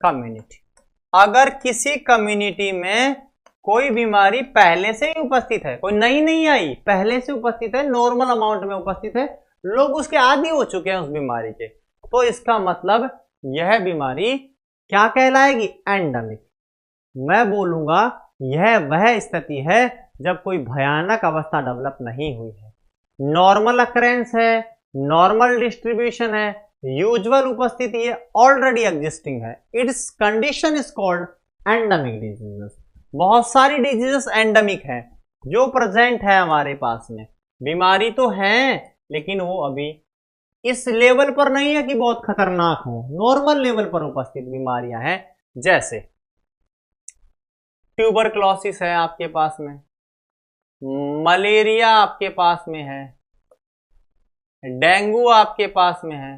community. अगर किसी कम्युनिटी में कोई बीमारी पहले से ही उपस्थित है, कोई नई नहीं आई, पहले से उपस्थित है, नॉर्मल अमाउंट में उपस्थित है, लोग उसके आदी हो चुके हैं उस बीमारी के, तो इसका मतलब यह बीमारी क्या कहलाएगी? एंडेमिक। मैं बोलूंगा यह वह स्थिति है जब कोई भयानक अवस्था डेवलप नहीं हुई है, नॉर्मल अकरेंस है, नॉर्मल डिस्ट्रीब्यूशन है, यूजुअल उपस्थिति है, ऑलरेडी एग्जिस्टिंग है। It's condition is called endemic diseases. बहुत सारी डिजीजेस एंडेमिक है जो प्रेजेंट है हमारे पास में, बीमारी तो है लेकिन वो अभी इस लेवल पर नहीं है कि बहुत खतरनाक हो, नॉर्मल लेवल पर उपस्थित बीमारियां हैं। जैसे ट्यूबरक्लोसिस है आपके पास में, मलेरिया आपके पास में है, डेंगू आपके पास में है।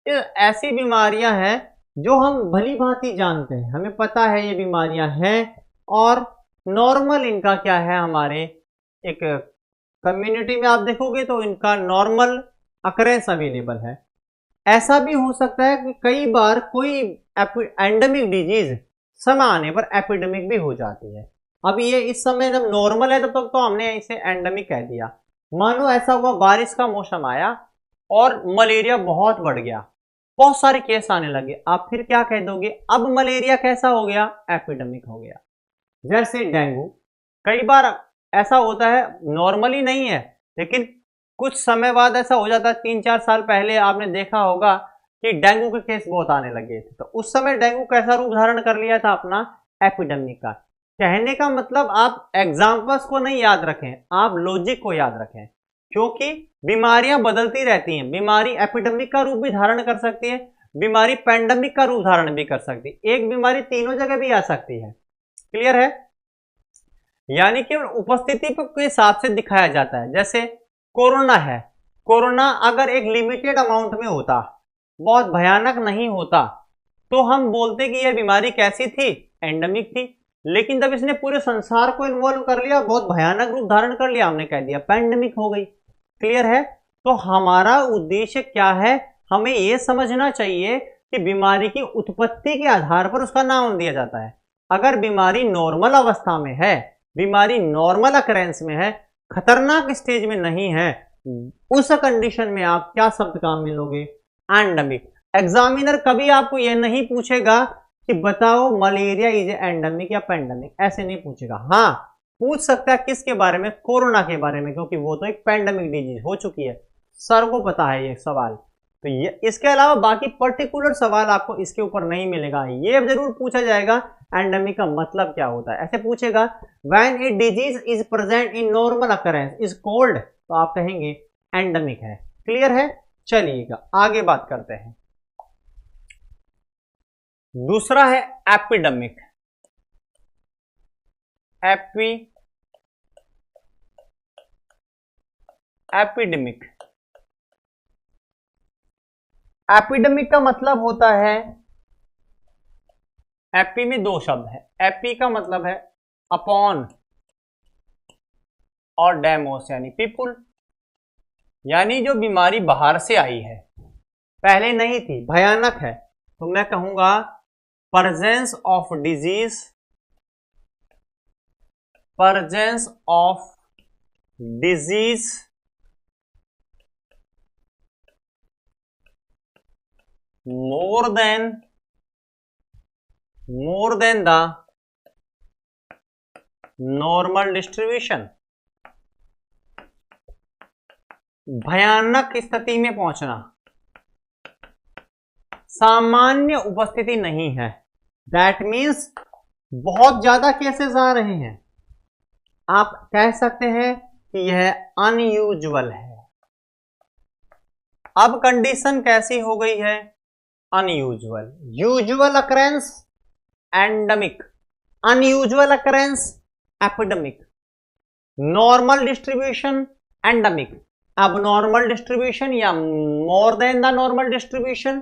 ये ऐसी बीमारियां हैं जो हम भली भांति जानते हैं, हमें पता है ये बीमारियां हैं और नॉर्मल इनका क्या है, हमारे एक कम्युनिटी में आप देखोगे तो इनका नॉर्मल अकरेंस अवेलेबल है। ऐसा भी हो सकता है कि कई बार कोई एंडेमिक डिजीज समय आने पर एपिडेमिक भी हो जाती है। अब ये इस समय जब नॉर्मल है तब तक तो हमने इसे एंडेमिक कह दिया। मानो ऐसा हुआ बारिश का मौसम आया और मलेरिया बहुत बढ़ गया, बहुत सारे केस आने लगे, आप फिर क्या कह दोगे? अब मलेरिया कैसा हो गया? एपिडेमिक हो गया। जैसे डेंगू, कई बार ऐसा होता है, नॉर्मली नहीं है लेकिन कुछ समय बाद ऐसा हो जाता है। 3-4 साल पहले आपने देखा होगा कि डेंगू के केस बहुत आने लगे थे, तो उस समय डेंगू कैसा रूप धारण कर लिया था अपना? एपिडेमिक का। कहने का मतलब आप एग्जाम्पल्स को नहीं याद रखें, आप लॉजिक को याद रखें, क्योंकि बीमारियां बदलती रहती हैं। बीमारी एपिडेमिक का रूप भी धारण कर सकती है, बीमारी पेंडेमिक का रूप धारण भी कर सकती है, एक बीमारी तीनों जगह भी आ सकती है। क्लियर है? यानी कि उपस्थिति के हिसाब से दिखाया जाता है। जैसे कोरोना है, कोरोना अगर एक लिमिटेड अमाउंट में होता, बहुत भयानक नहीं होता, तो हम बोलते कि यह बीमारी कैसी थी? एंडेमिक थी। लेकिन जब इसने पूरे संसार को इन्वॉल्व कर लिया, बहुत भयानक रूप धारण कर लिया, हमने कह दिया पेंडेमिक हो गई। क्लियर है? तो हमारा उद्देश्य क्या है? हमें यह समझना चाहिए कि बीमारी की उत्पत्ति के आधार पर उसका नाम दिया जाता है। अगर बीमारी नॉर्मल अवस्था में है, बीमारी नॉर्मल अकरेंस में है, खतरनाक स्टेज में नहीं है, उस कंडीशन में आप क्या शब्द काम में लोगे? एंडेमिक। एग्जामिनर कभी आपको यह नहीं पूछेगा कि बताओ मलेरिया इज एंडेमिक या पेंडेमिक, ऐसे नहीं पूछेगा। हाँ, पूछ सकता है किसके बारे में? कोरोना के बारे में, क्योंकि वो तो एक पेंडेमिक डिजीज हो चुकी है, सर को पता है ये सवाल। तो ये, इसके अलावा बाकी पर्टिकुलर सवाल आपको इसके ऊपर नहीं मिलेगा। ये जरूर पूछा जाएगा एंडेमिक का मतलब क्या होता है, ऐसे पूछेगा when a disease is present in normal occurrence is called, तो आप कहेंगे एंडेमिक है। क्लियर है? चलिएगा आगे बात करते हैं। दूसरा है एपिडेमिक। एपिडेमिक एपिडेमिक का मतलब होता है, एपी में दो शब्द है। एपी का मतलब है अपॉन और डेमोस यानी पीपुल। यानी जो बीमारी बाहर से आई है, पहले नहीं थी, भयानक है, तो मैं कहूंगा presence of disease, presence of disease more than the normal distribution। भयानक स्थिति में पहुंचना, सामान्य उपस्थिति नहीं है, दैट मीन्स बहुत ज्यादा केसेस आ रहे हैं, आप कह सकते हैं कि यह अनयूजुअल है। अब कंडीशन कैसी हो गई है? Unusual. Usual occurrence endemic, unusual occurrence epidemic, normal distribution endemic, अब नॉर्मल डिस्ट्रीब्यूशन या more than the normal distribution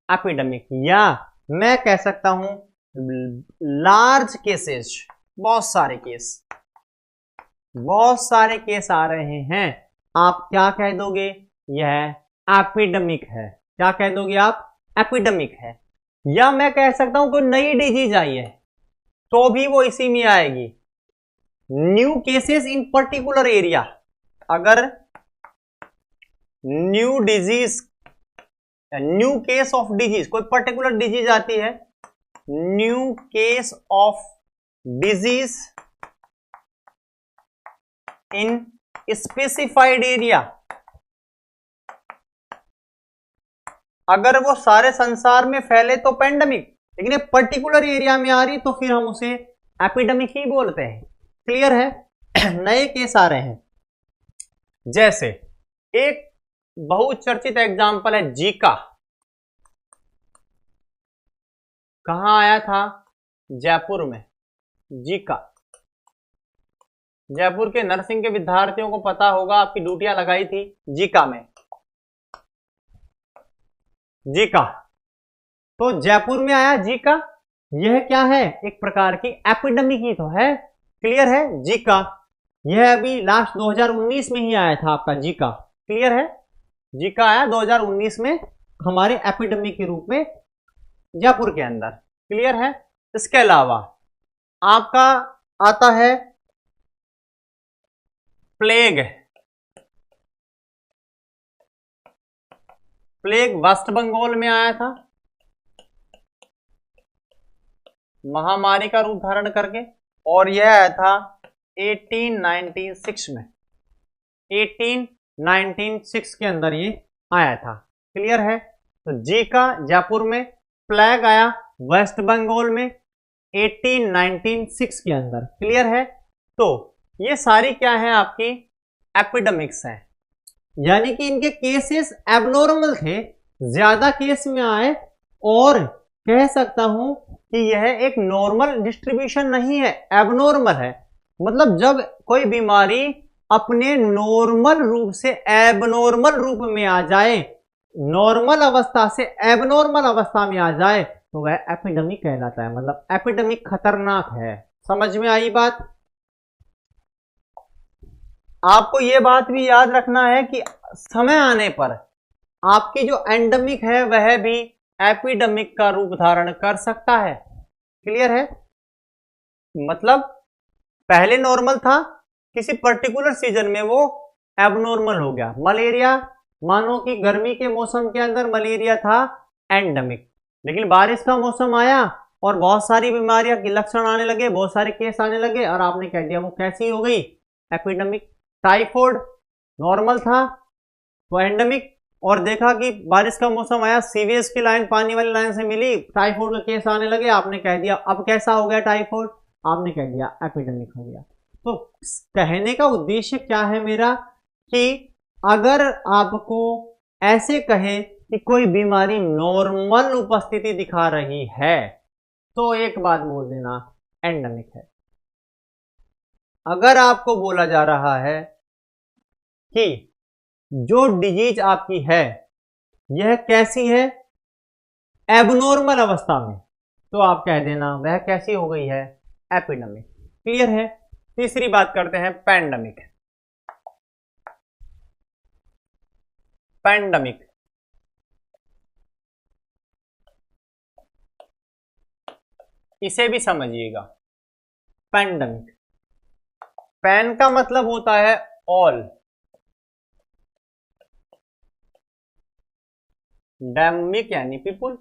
epidemic, या मैं कह सकता हूं लार्ज केसेस, बहुत सारे केस आ रहे हैं, आप क्या कह दोगे? यह एपिडेमिक है। क्या कह दोगे आप? एपिडेमिक है। या मैं कह सकता हूं कोई नई डिजीज आई है तो भी वो इसी में आएगी, new cases in particular area. अगर new disease, new case of disease, कोई पर्टिकुलर डिजीज आती है, new case of disease in specified area, अगर वो सारे संसार में फैले तो पेंडेमिक, लेकिन एक पर्टिकुलर एरिया में आ रही तो फिर हम उसे एपिडेमिक ही बोलते हैं। क्लियर है? नए केस आ रहे हैं, जैसे एक बहुचर्चित एग्जाम्पल है जीका। कहां आया था? जयपुर में। जीका, जयपुर के नर्सिंग के विद्यार्थियों को पता होगा, आपकी ड्यूटियां लगाई थी जीका में। जीका, तो जयपुर में आया जीका, यह क्या है? एक प्रकार की एपिडेमिक ही तो है। क्लियर है? जीका, यह अभी लास्ट 2019 में ही आया था आपका जीका। क्लियर है? जीका आया 2019 में हमारे एपिडेमिक के रूप में जयपुर के अंदर। क्लियर है? इसके अलावा आपका आता है प्लेग। प्लेग वेस्ट बंगाल में आया था, महामारी का रूप धारण करके, और यह आया था 1896 में। 1896 के अंदर ये आया था। क्लियर है? तो जीका जयपुर में, प्लेग आया वेस्ट बंगाल में 1896 के अंदर। क्लियर है? तो ये सारी क्या है? आपकी एपिडेमिक्स है, यानी कि इनके केसेस एबनॉर्मल थे, ज्यादा केस में आए, और कह सकता हूं कि यह एक नॉर्मल डिस्ट्रीब्यूशन नहीं है, एबनॉर्मल है। मतलब जब कोई बीमारी अपने नॉर्मल रूप से एबनॉर्मल रूप में आ जाए, नॉर्मल अवस्था से एबनॉर्मल अवस्था में आ जाए, तो वह एपिडेमिक कहलाता है। मतलब एपिडेमिक खतरनाक है। समझ में आई बात? आपको यह बात भी याद रखना है कि समय आने पर आपकी जो एंडेमिक है वह भी एपिडेमिक का रूप धारण कर सकता है। क्लियर है? मतलब पहले नॉर्मल था, किसी पर्टिकुलर सीजन में वो एबनॉर्मल हो गया। मलेरिया, मानो कि गर्मी के मौसम के अंदर मलेरिया था एंडेमिक, लेकिन बारिश का मौसम आया और बहुत सारी बीमारियां के लक्षण आने लगे, बहुत सारे केस आने लगे, और आपने कह दिया वो कैसी हो गई? एपिडेमिक। टाइफाइड नॉर्मल था तो एंडेमिक, और देखा कि बारिश का मौसम आया, सीवेज की लाइन पानी वाली लाइन से मिली, टाइफाइड का केस आने लगे, आपने कह दिया अब कैसा हो गया टाइफाइड? आपने कह दिया एपिडेमिक हो गया। तो कहने का उद्देश्य क्या है मेरा, कि अगर आपको ऐसे कहे कि कोई बीमारी नॉर्मल उपस्थिति दिखा रही है तो एक बात बोल देना, एंडेमिक है। अगर आपको बोला जा रहा है कि जो डिजीज आपकी है यह कैसी है? एबनॉर्मल अवस्था में, तो आप कह देना वह कैसी हो गई है? एपिडेमिक। क्लियर है? तीसरी बात करते हैं पेंडेमिक। पैंडमिक, इसे भी समझिएगा। पैंडमिक, पैन का मतलब होता है ऑल, डेमिक यानी पीपुल,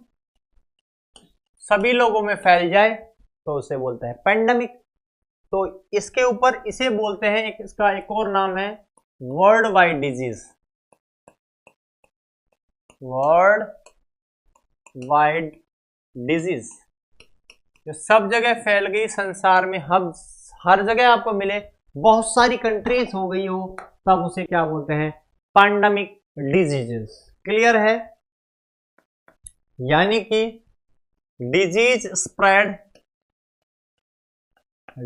सभी लोगों में फैल जाए तो उसे बोलते हैं पैंडमिक। तो इसके ऊपर इसे बोलते हैं, इसका एक और नाम है world wide disease, world wide disease, जो सब जगह फैल गई संसार में, हर जगह आपको मिले, बहुत सारी कंट्रीज हो गई हो, तब उसे क्या बोलते हैं, पैंडेमिक डिजीजेस। क्लियर है? यानी कि disease spread,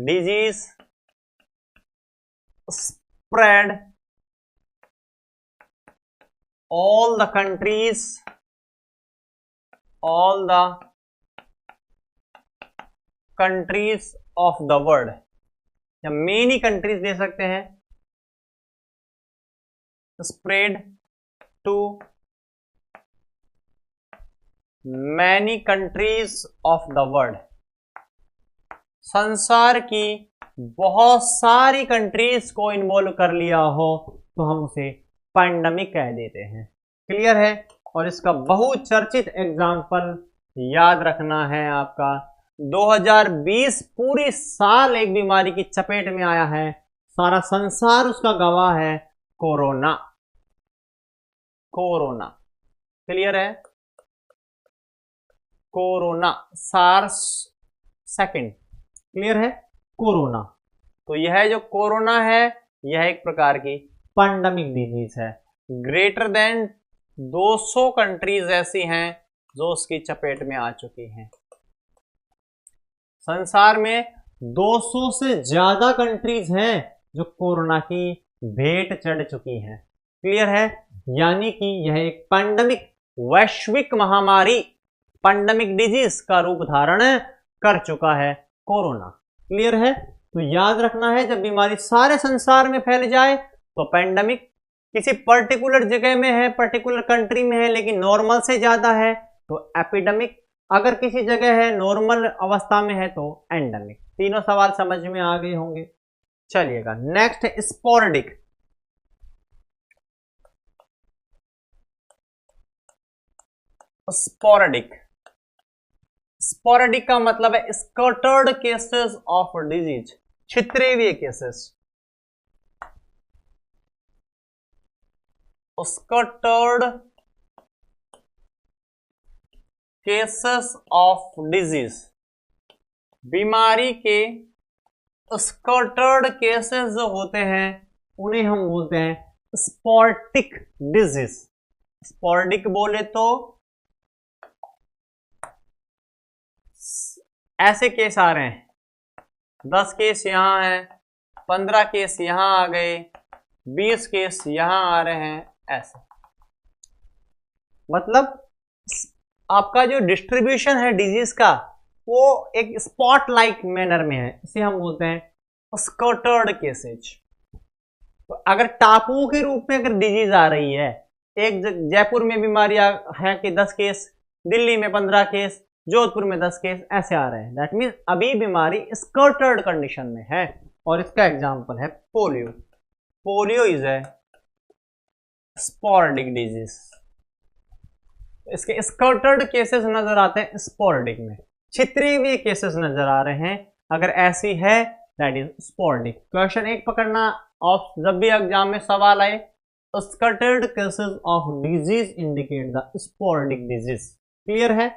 disease spread all the countries, all the countries of the world, या many countries दे सकते हैं, spread to many countries of the world, संसार की बहुत सारी कंट्रीज को इन्वॉल्व कर लिया हो तो हम उसे पैंडेमिक कह देते हैं। क्लियर है? और इसका बहुचर्चित एग्जाम्पल याद रखना है आपका, 2020 पूरी साल एक बीमारी की चपेट में आया है, सारा संसार उसका गवाह है, कोरोना। कोरोना, क्लियर है? कोरोना, सार्स सेकंड, क्लियर है? कोरोना। तो यह जो कोरोना है, यह एक प्रकार की पैंडेमिक डिजीज है। ग्रेटर देन 200 कंट्रीज ऐसी हैं जो उसकी चपेट में आ चुकी हैं। संसार में 200 से ज्यादा कंट्रीज हैं जो कोरोना की भेंट चढ़ चुकी हैं। क्लियर है? यानी कि यह एक पैंडेमिक, वैश्विक महामारी, पैंडेमिक डिजीज का रूप धारण कर चुका है कोरोना। क्लियर है? तो याद रखना है, जब बीमारी सारे संसार में फैल जाए तो पैंडेमिक, किसी पर्टिकुलर जगह में है, पर्टिकुलर कंट्री में है लेकिन नॉर्मल से ज्यादा है तो एपिडेमिक, अगर किसी जगह है नॉर्मल अवस्था में है तो एंडेमिक। तीनों सवाल समझ में आ गए होंगे। चलिएगा, नेक्स्ट है स्पोरेडिक। स्पोरेडिक, स्पोरेडिक का मतलब है स्कैटर्ड केसेस ऑफ डिजीज, छितरेवीय cases. Scattered cases of disease, बीमारी के स्कैटर्ड केसेस जो होते हैं उन्हें हम बोलते हैं स्पोरेडिक डिजीज। स्पोरेडिक बोले तो ऐसे केस आ रहे हैं, 10 केस यहां है, 15 केस यहां आ गए, 20 केस यहां आ रहे हैं, ऐसे। मतलब आपका जो डिस्ट्रीब्यूशन है डिजीज का वो एक स्पॉट लाइक मैनर में है, इसे हम बोलते हैं स्कैटर्ड केसेज। तो अगर टापुओं के रूप में अगर डिजीज आ रही है, एक जयपुर में बीमारी है कि 10 केस, दिल्ली में 15 केस, जोधपुर में 10 केस, ऐसे आ रहे हैं, दैट मीन्स अभी बीमारी स्कैटर्ड कंडीशन में है। और इसका एग्जांपल है polio. Polio is a sporadic disease. इसके स्कैटर्ड केसेस नजर आते हैं स्पोरेडिक में, छितरेवीय केसेस नजर आ रहे हैं, अगर ऐसी है दैट इज स्पोरेडिक। क्वेश्चन एक पकड़ना, ऑफ जब भी एग्जाम में सवाल आए, scattered cases of disease indicate the sporadic disease. Clear है?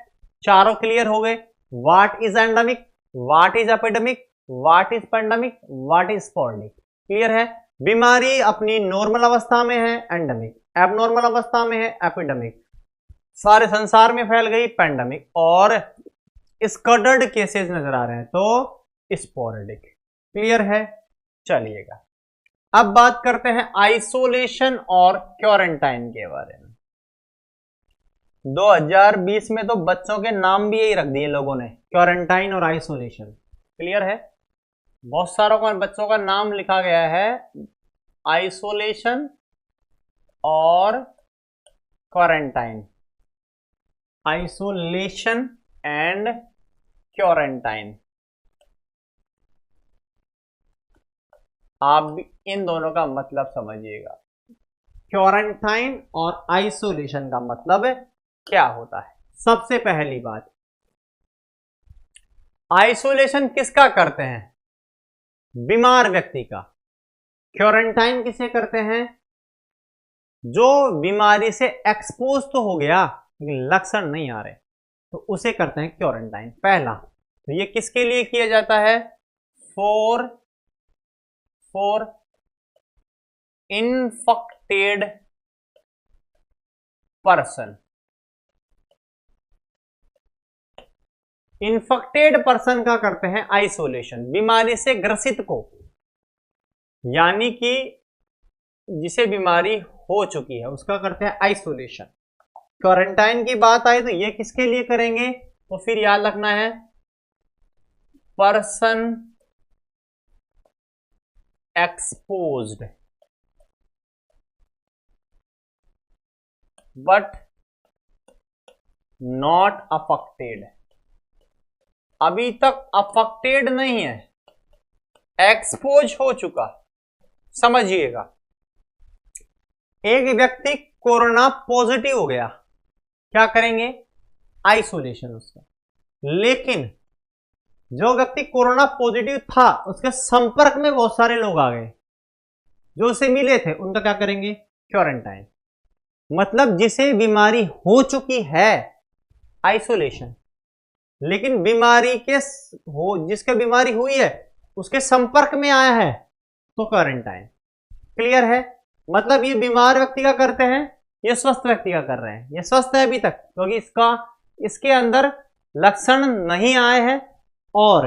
चारों क्लियर हो गए। What is endemic, what is epidemic, what is pandemic, what is sporadic. Clear है? बीमारी अपनी नॉर्मल अवस्था में है एंडेमिक, एबनॉर्मल अवस्था में है एपिडेमिक, सारे संसार में फैल गई पैंडेमिक, और स्कैटर्ड केसेस नजर आ रहे हैं तो स्पोरेडिक। क्लियर है? चलिएगा, अब बात करते हैं आइसोलेशन और क्वारंटाइन के बारे में। 2020 में तो बच्चों के नाम भी यही रख दिए लोगों ने, क्वारंटाइन और आइसोलेशन। क्लियर है? बहुत सारों का बच्चों का नाम लिखा गया है आइसोलेशन और क्वारंटाइन, आइसोलेशन एंड क्वारंटाइन। आप भी इन दोनों का मतलब समझिएगा। क्वारंटाइन और आइसोलेशन का मतलब क्या होता है। सबसे पहली बात, आइसोलेशन किसका करते हैं? बीमार व्यक्ति का। क्वारंटाइन किसे करते हैं? जो बीमारी से एक्सपोज तो हो गया लेकिन लक्षण नहीं आ रहे, तो उसे करते हैं क्वारंटाइन। पहला, तो ये किसके लिए किया जाता है? For infected person. Infected person का करते हैं आइसोलेशन, बीमारी से ग्रसित को, यानी कि जिसे बीमारी हो चुकी है उसका करते हैं आइसोलेशन। क्वारंटाइन की बात आई तो ये किसके लिए करेंगे? तो फिर याद रखना है, person exposed but not affected. अभी तक अफेक्टेड नहीं है, एक्सपोज हो चुका। समझिएगा, एक व्यक्ति कोरोना पॉजिटिव हो गया, क्या करेंगे? आइसोलेशन उसका। लेकिन जो व्यक्ति कोरोना पॉजिटिव था उसके संपर्क में बहुत सारे लोग आ गए जो उसे मिले थे, उनका क्या करेंगे? क्वारंटाइन। मतलब जिसे बीमारी हो चुकी है आइसोलेशन, लेकिन बीमारी के जिसके बीमारी हुई है उसके संपर्क में आया है तो क्वारंटाइन। क्लियर है? मतलब ये बीमार व्यक्ति का करते हैं, ये स्वस्थ व्यक्ति का कर रहे हैं। ये स्वस्थ है अभी तक क्योंकि इसके अंदर लक्षण नहीं आए हैं, और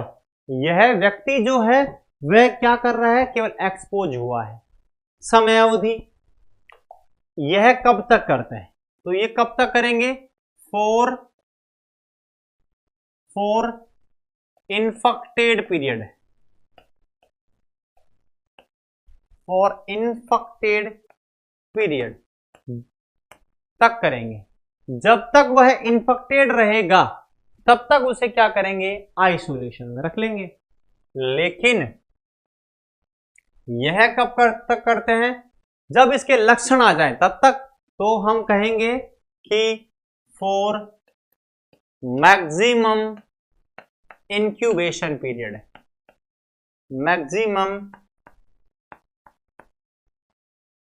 यह व्यक्ति जो है वह क्या कर रहा है? केवल एक्सपोज हुआ है। समय अवधि यह कब तक करते हैं? तो ये कब तक करेंगे? For infected period, for infected period तक करेंगे। जब तक वह इन्फेक्टेड रहेगा तब तक उसे क्या करेंगे? आइसोलेशन में रख लेंगे। लेकिन यह कब तक करते हैं? जब इसके लक्षण आ जाएं तब तक। तो हम कहेंगे कि for maximum incubation period, maximum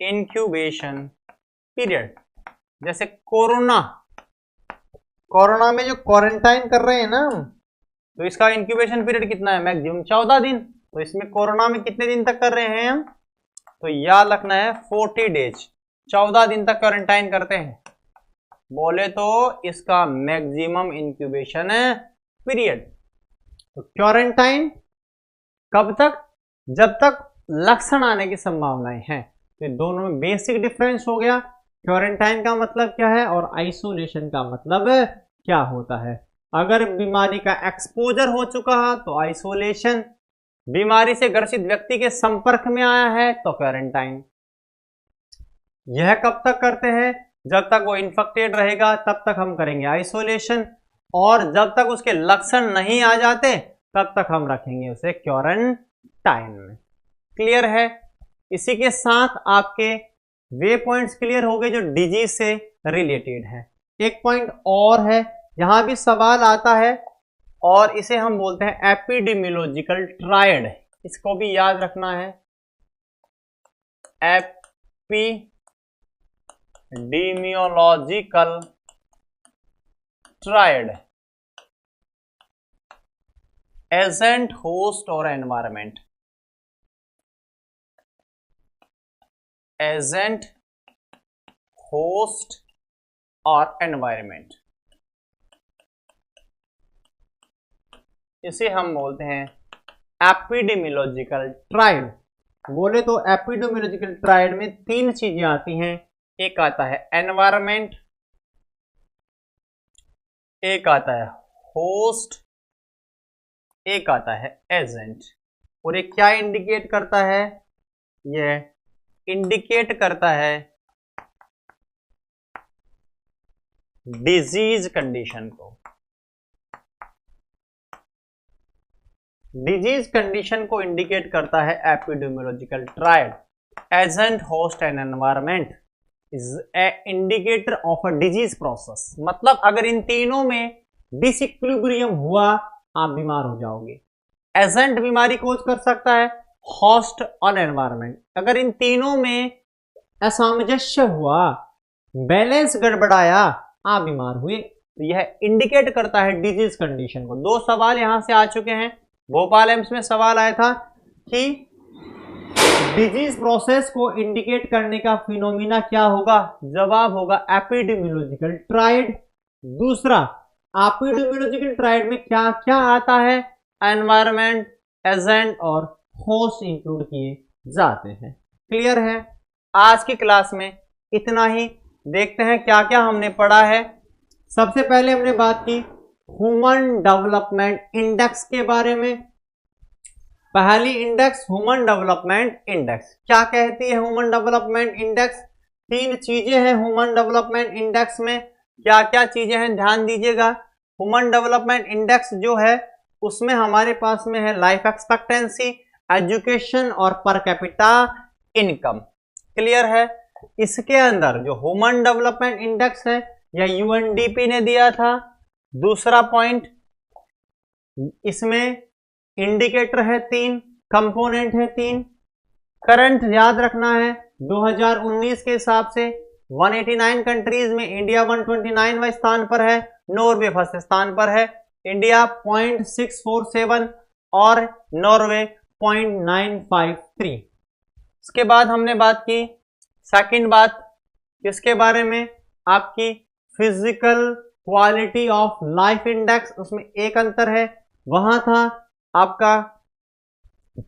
incubation period. जैसे कोरोना में जो क्वारंटाइन कर रहे हैं ना, तो इसका इंक्यूबेशन पीरियड कितना है? मैक्सिमम 14 दिन। तो इसमें कोरोना में कितने दिन तक कर रहे हैं हम? तो याद रखना है 40 डेज, 14 दिन तक क्वारंटाइन करते हैं। बोले तो इसका मैक्सिमम इंक्यूबेशन पीरियड। तो क्वारंटाइन कब तक? जब तक लक्षण आने की संभावनाएं हैं। तो दोनों में बेसिक डिफरेंस हो गया। क्वारंटाइन का मतलब क्या है और आइसोलेशन का मतलब क्या होता है। अगर बीमारी का एक्सपोजर हो चुका है तो आइसोलेशन, बीमारी से ग्रसित व्यक्ति के संपर्क में आया है तो क्वारंटाइन। यह कब तक करते हैं? जब तक वो इन्फेक्टेड रहेगा तब तक हम करेंगे आइसोलेशन, और जब तक उसके लक्षण नहीं आ जाते तब तक हम रखेंगे उसे क्वारंटाइन में। क्लियर है? इसी के साथ आपके वे पॉइंट्स क्लियर हो गए जो डिजीज से रिलेटेड है। एक पॉइंट और है, यहां भी सवाल आता है, और इसे हम बोलते हैं एपिडेमियोलॉजिकल ट्रायड। इसको भी याद रखना है, एपिडेमियोलॉजिकल ट्रायड। एजेंट, होस्ट और एनवायरमेंट। एजेंट, होस्ट और एनवायरमेंट, इसे हम बोलते हैं एपिडेमियोलॉजिकल ट्रायड। बोले तो एपिडेमियोलॉजिकल ट्रायड में 3 चीजें आती हैं। एक आता है एनवायरमेंट, एक आता है होस्ट, एक आता है एजेंट। और ये क्या इंडिकेट करता है? यह इंडिकेट करता है डिजीज कंडीशन को। डिजीज कंडीशन को इंडिकेट करता है epidemiological triad, agent, host and environment is a indicator of a disease process. मतलब अगर इन तीनों में डिसइक्विलिब्रियम हुआ आप बीमार हो जाओगे। एजेंट बीमारी कोज कर सकता है, होस्ट और एनवायरनमेंट। अगर इन तीनों में असामंजस्य हुआ, बैलेंस गड़बड़ाया, आप बीमार हुए। तो यह इंडिकेट करता है डिजीज कंडीशन को। दो सवाल यहां से आ चुके हैं। भोपाल एम्स में सवाल आया था कि डिजीज प्रोसेस को इंडिकेट करने का फिनोमिना क्या होगा। जवाब होगा एपिडेमियोलॉजिकल ट्रायड। दूसरा, एपिडेमियोलॉजिकल ट्रायड में क्या क्या आता है, एनवायरनमेंट, एजेंट और होस्ट इंक्लूड किए जाते हैं। क्लियर है। आज की क्लास में इतना ही। देखते हैं क्या क्या हमने पढ़ा है। सबसे पहले हमने बात की ह्यूमन डेवलपमेंट इंडेक्स के बारे में। पहली इंडेक्स ह्यूमन डेवलपमेंट इंडेक्स क्या कहती है। ह्यूमन डेवलपमेंट इंडेक्स, तीन चीजें हैं ह्यूमन डेवलपमेंट इंडेक्स में। क्या क्या चीजें हैं ध्यान दीजिएगा। ह्यूमन डेवलपमेंट इंडेक्स जो है उसमें हमारे पास में है लाइफ एक्सपेक्टेंसी, एजुकेशन और पर कैपिटा इनकम। क्लियर है। इसके अंदर जो ह्यूमन डेवलपमेंट इंडेक्स है यह यूएनडीपी ने दिया था। दूसरा पॉइंट, इसमें इंडिकेटर है तीन, कंपोनेंट है तीन। करंट याद रखना है 2019 के हिसाब से 189 कंट्रीज में इंडिया 129वें स्थान पर है, नॉर्वे फर्स्ट स्थान पर है। इंडिया 0.647 और नॉर्वे 0.953। इसके बाद हमने बात की सेकंड बात किसके बारे में, आपकी physical quality of life index. उसमें एक अंतर है, वहां था आपका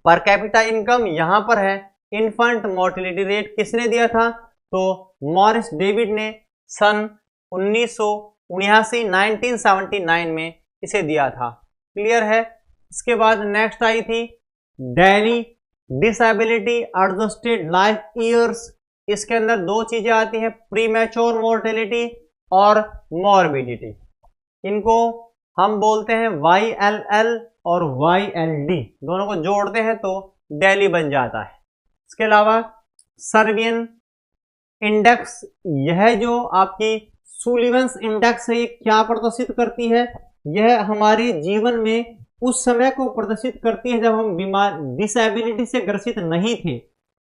पर कैपिटा इनकम, यहां पर है इन्फेंट मोर्टेलिटी रेट। किसने दिया था, तो मॉरिस डेविड ने सन 1979 में इसे दिया था। क्लियर है। इसके बाद नेक्स्ट आई थी daily disability adjusted life years. इसके अंदर दो चीजें आती हैं, प्रीमैच्योर मोर्टेलिटी और मॉर्बिडिटी। इनको हम बोलते हैं YLL और YLD, दोनों को जोड़ते हैं तो डेली बन जाता है। इसके अलावा सर्वियन इंडेक्स, यह जो आपकी सुलिवंस इंडेक्स है, ये क्या प्रदर्शित करती है, यह हमारे जीवन में उस समय को प्रदर्शित करती है जब हम बीमार डिसेबिलिटी से ग्रसित नहीं थे।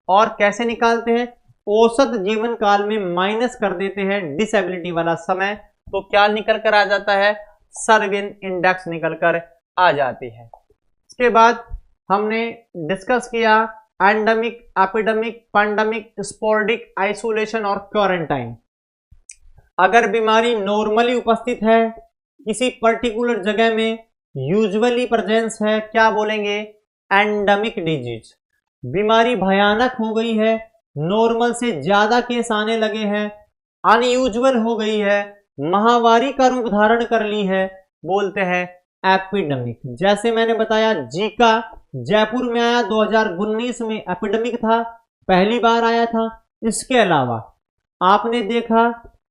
और कैसे निकालते हैं, औसत जीवन काल में माइनस कर देते हैं डिसेबिलिटी वाला समय, तो क्या निकल कर आ जाता है, सर्वियन इंडेक्स निकल कर आ जाती है। इसके बाद हमने डिस्कस किया endemic, epidemic, pandemic, sporadic, isolation और क्वारंटाइन। अगर बीमारी नॉर्मली उपस्थित है किसी पर्टिकुलर जगह में, यूजुअली प्रेजेंस है, क्या बोलेंगे, एंडेमिक डिजीज। बीमारी भयानक हो गई है, नॉर्मल से ज्यादा केस आने लगे हैं, अनयूजुअल हो गई है, महामारी का रूप धारण कर ली है, बोलते हैं एपिडेमिक। जैसे मैंने बताया जीका जयपुर में आया 2019 में, एपिडेमिक था, पहली बार आया था। इसके अलावा आपने देखा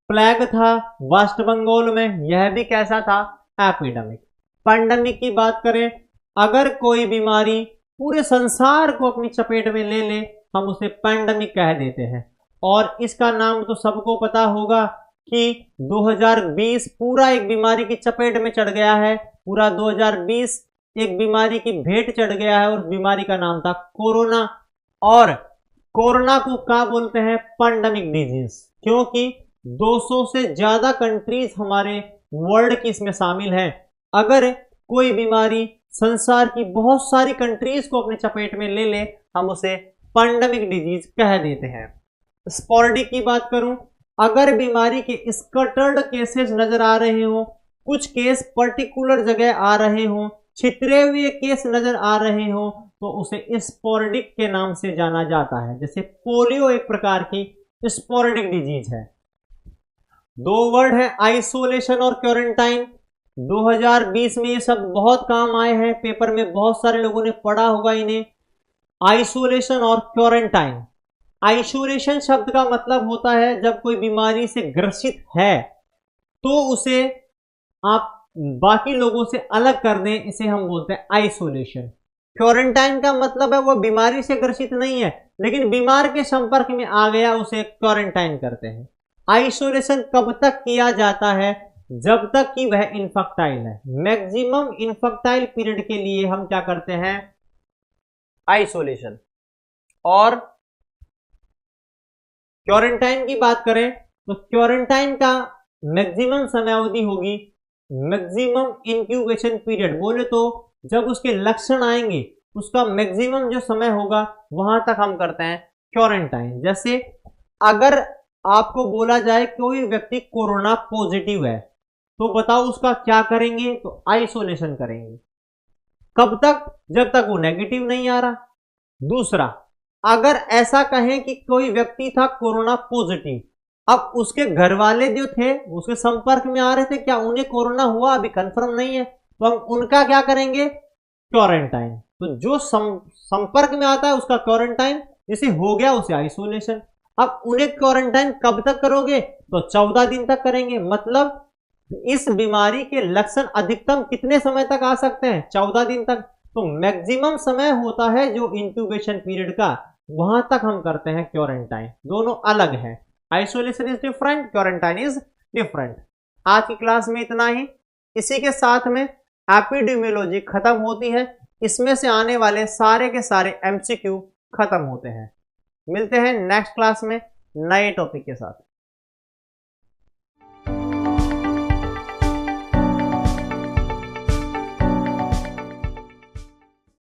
प्लेग था वेस्ट बंगाल में, यह भी कैसा था, एपिडेमिक। पैंडेमिक की बात करें, अगर कोई बीमारी पूरे संसार को अपनी चपेट में ले ले हम उसे पैंडेमिक कह देते हैं। और इसका नाम तो सबको पता होगा कि 2020 पूरा एक बीमारी की चपेट में चढ़ गया है, पूरा 2020 एक बीमारी की भेंट चढ़ गया है और बीमारी का नाम था कोरोना। और कोरोना को क्या बोलते हैं, पैंडेमिक डिजीज, क्योंकि 200 से ज्यादा कंट्रीज हमारे वर्ल्ड की इसमें शामिल हैं। अगर कोई बीमारी संसार की बहुत सारी कंट्रीज को अपने चपेट में ले ले हम उसे पैंडेमिक डिजीज कह देते हैं। स्पोरेडिक की बात करूं, अगर बीमारी के स्कैटर्ड केसेस नजर आ रहे हो, कुछ केस पर्टिकुलर जगह आ रहे हो, छितरे हुए केस नजर आ रहे हो, तो उसे स्पोरेडिक के नाम से जाना जाता है। जैसे पोलियो एक प्रकार की स्पोरेडिक डिजीज है। दो वर्ड है आइसोलेशन और क्वारंटाइन। 2020 में ये सब बहुत काम आए हैं, पेपर में बहुत सारे लोगों ने पढ़ा होगा इन्हें। आइसोलेशन और क्वारंटाइन। आइसोलेशन शब्द का मतलब होता है जब कोई बीमारी से ग्रसित है तो उसे आप बाकी लोगों से अलग कर दें, इसे हम बोलते हैं आइसोलेशन। क्वारंटाइन का मतलब है वो बीमारी से ग्रसित नहीं है लेकिन बीमार के संपर्क में आ गया, उसे क्वारंटाइन करते हैं। आइसोलेशन कब तक किया जाता है? जब तक कि वह इनफेक्टाइल है। मैक्सिमम इनफेक्टाइल पीरियड के लिए हम क्या करते हैं? आइसोलेशन। और क्वारंटाइन की बात करें तो क्वारंटाइन का मैक्सिमम समयावधि होगी, मैक्सिमम इंक्यूबेशन पीरियड बोले तो जब उसके लक्षण आएंगे उसका मैक्सिमम जो समय होगा वहां तक हम करते हैं क्वारंटाइन। जैसे अगर आपको बोला जाए कोई व्यक्ति कोरोना पॉजिटिव है तो बताओ उसका क्या करेंगे? तो आइसोलेशन करेंगे। कब तक? जब तक वो नेगेटिव नहीं आ रहा। दूसरा, अगर ऐसा कहें कि कोई व्यक्ति था कोरोना पॉजिटिव, अब उसके घर वाले जो थे उसके संपर्क में आ रहे थे, क्या उन्हें कोरोना हुआ अभी कंफर्म नहीं है, तो हम उनका क्या करेंगे? क्वारंटाइन। तो जो संपर्क में आता है उसका क्वारंटाइन, जिसे हो गया उसे आइसोलेशन। अब उन्हें क्वारंटाइन कब तक करोगे? तो 14 दिन तक करेंगे। मतलब इस बीमारी के लक्षण अधिकतम कितने समय तक आ सकते हैं? 14 दिन तक। तो मैक्सिमम समय होता है जो इंक्यूबेशन पीरियड का, वहां तक हम करते हैं क्वारंटाइन। दोनों अलग है, isolation is different, quarantine is different. आज की क्लास में इतना ही। इसी के साथ में एपिडेमियोलॉजी खत्म होती है। इसमें से आने वाले सारे के सारे एमसीक्यू खत्म होते हैं। मिलते हैं नेक्स्ट क्लास में नए टॉपिक के साथ।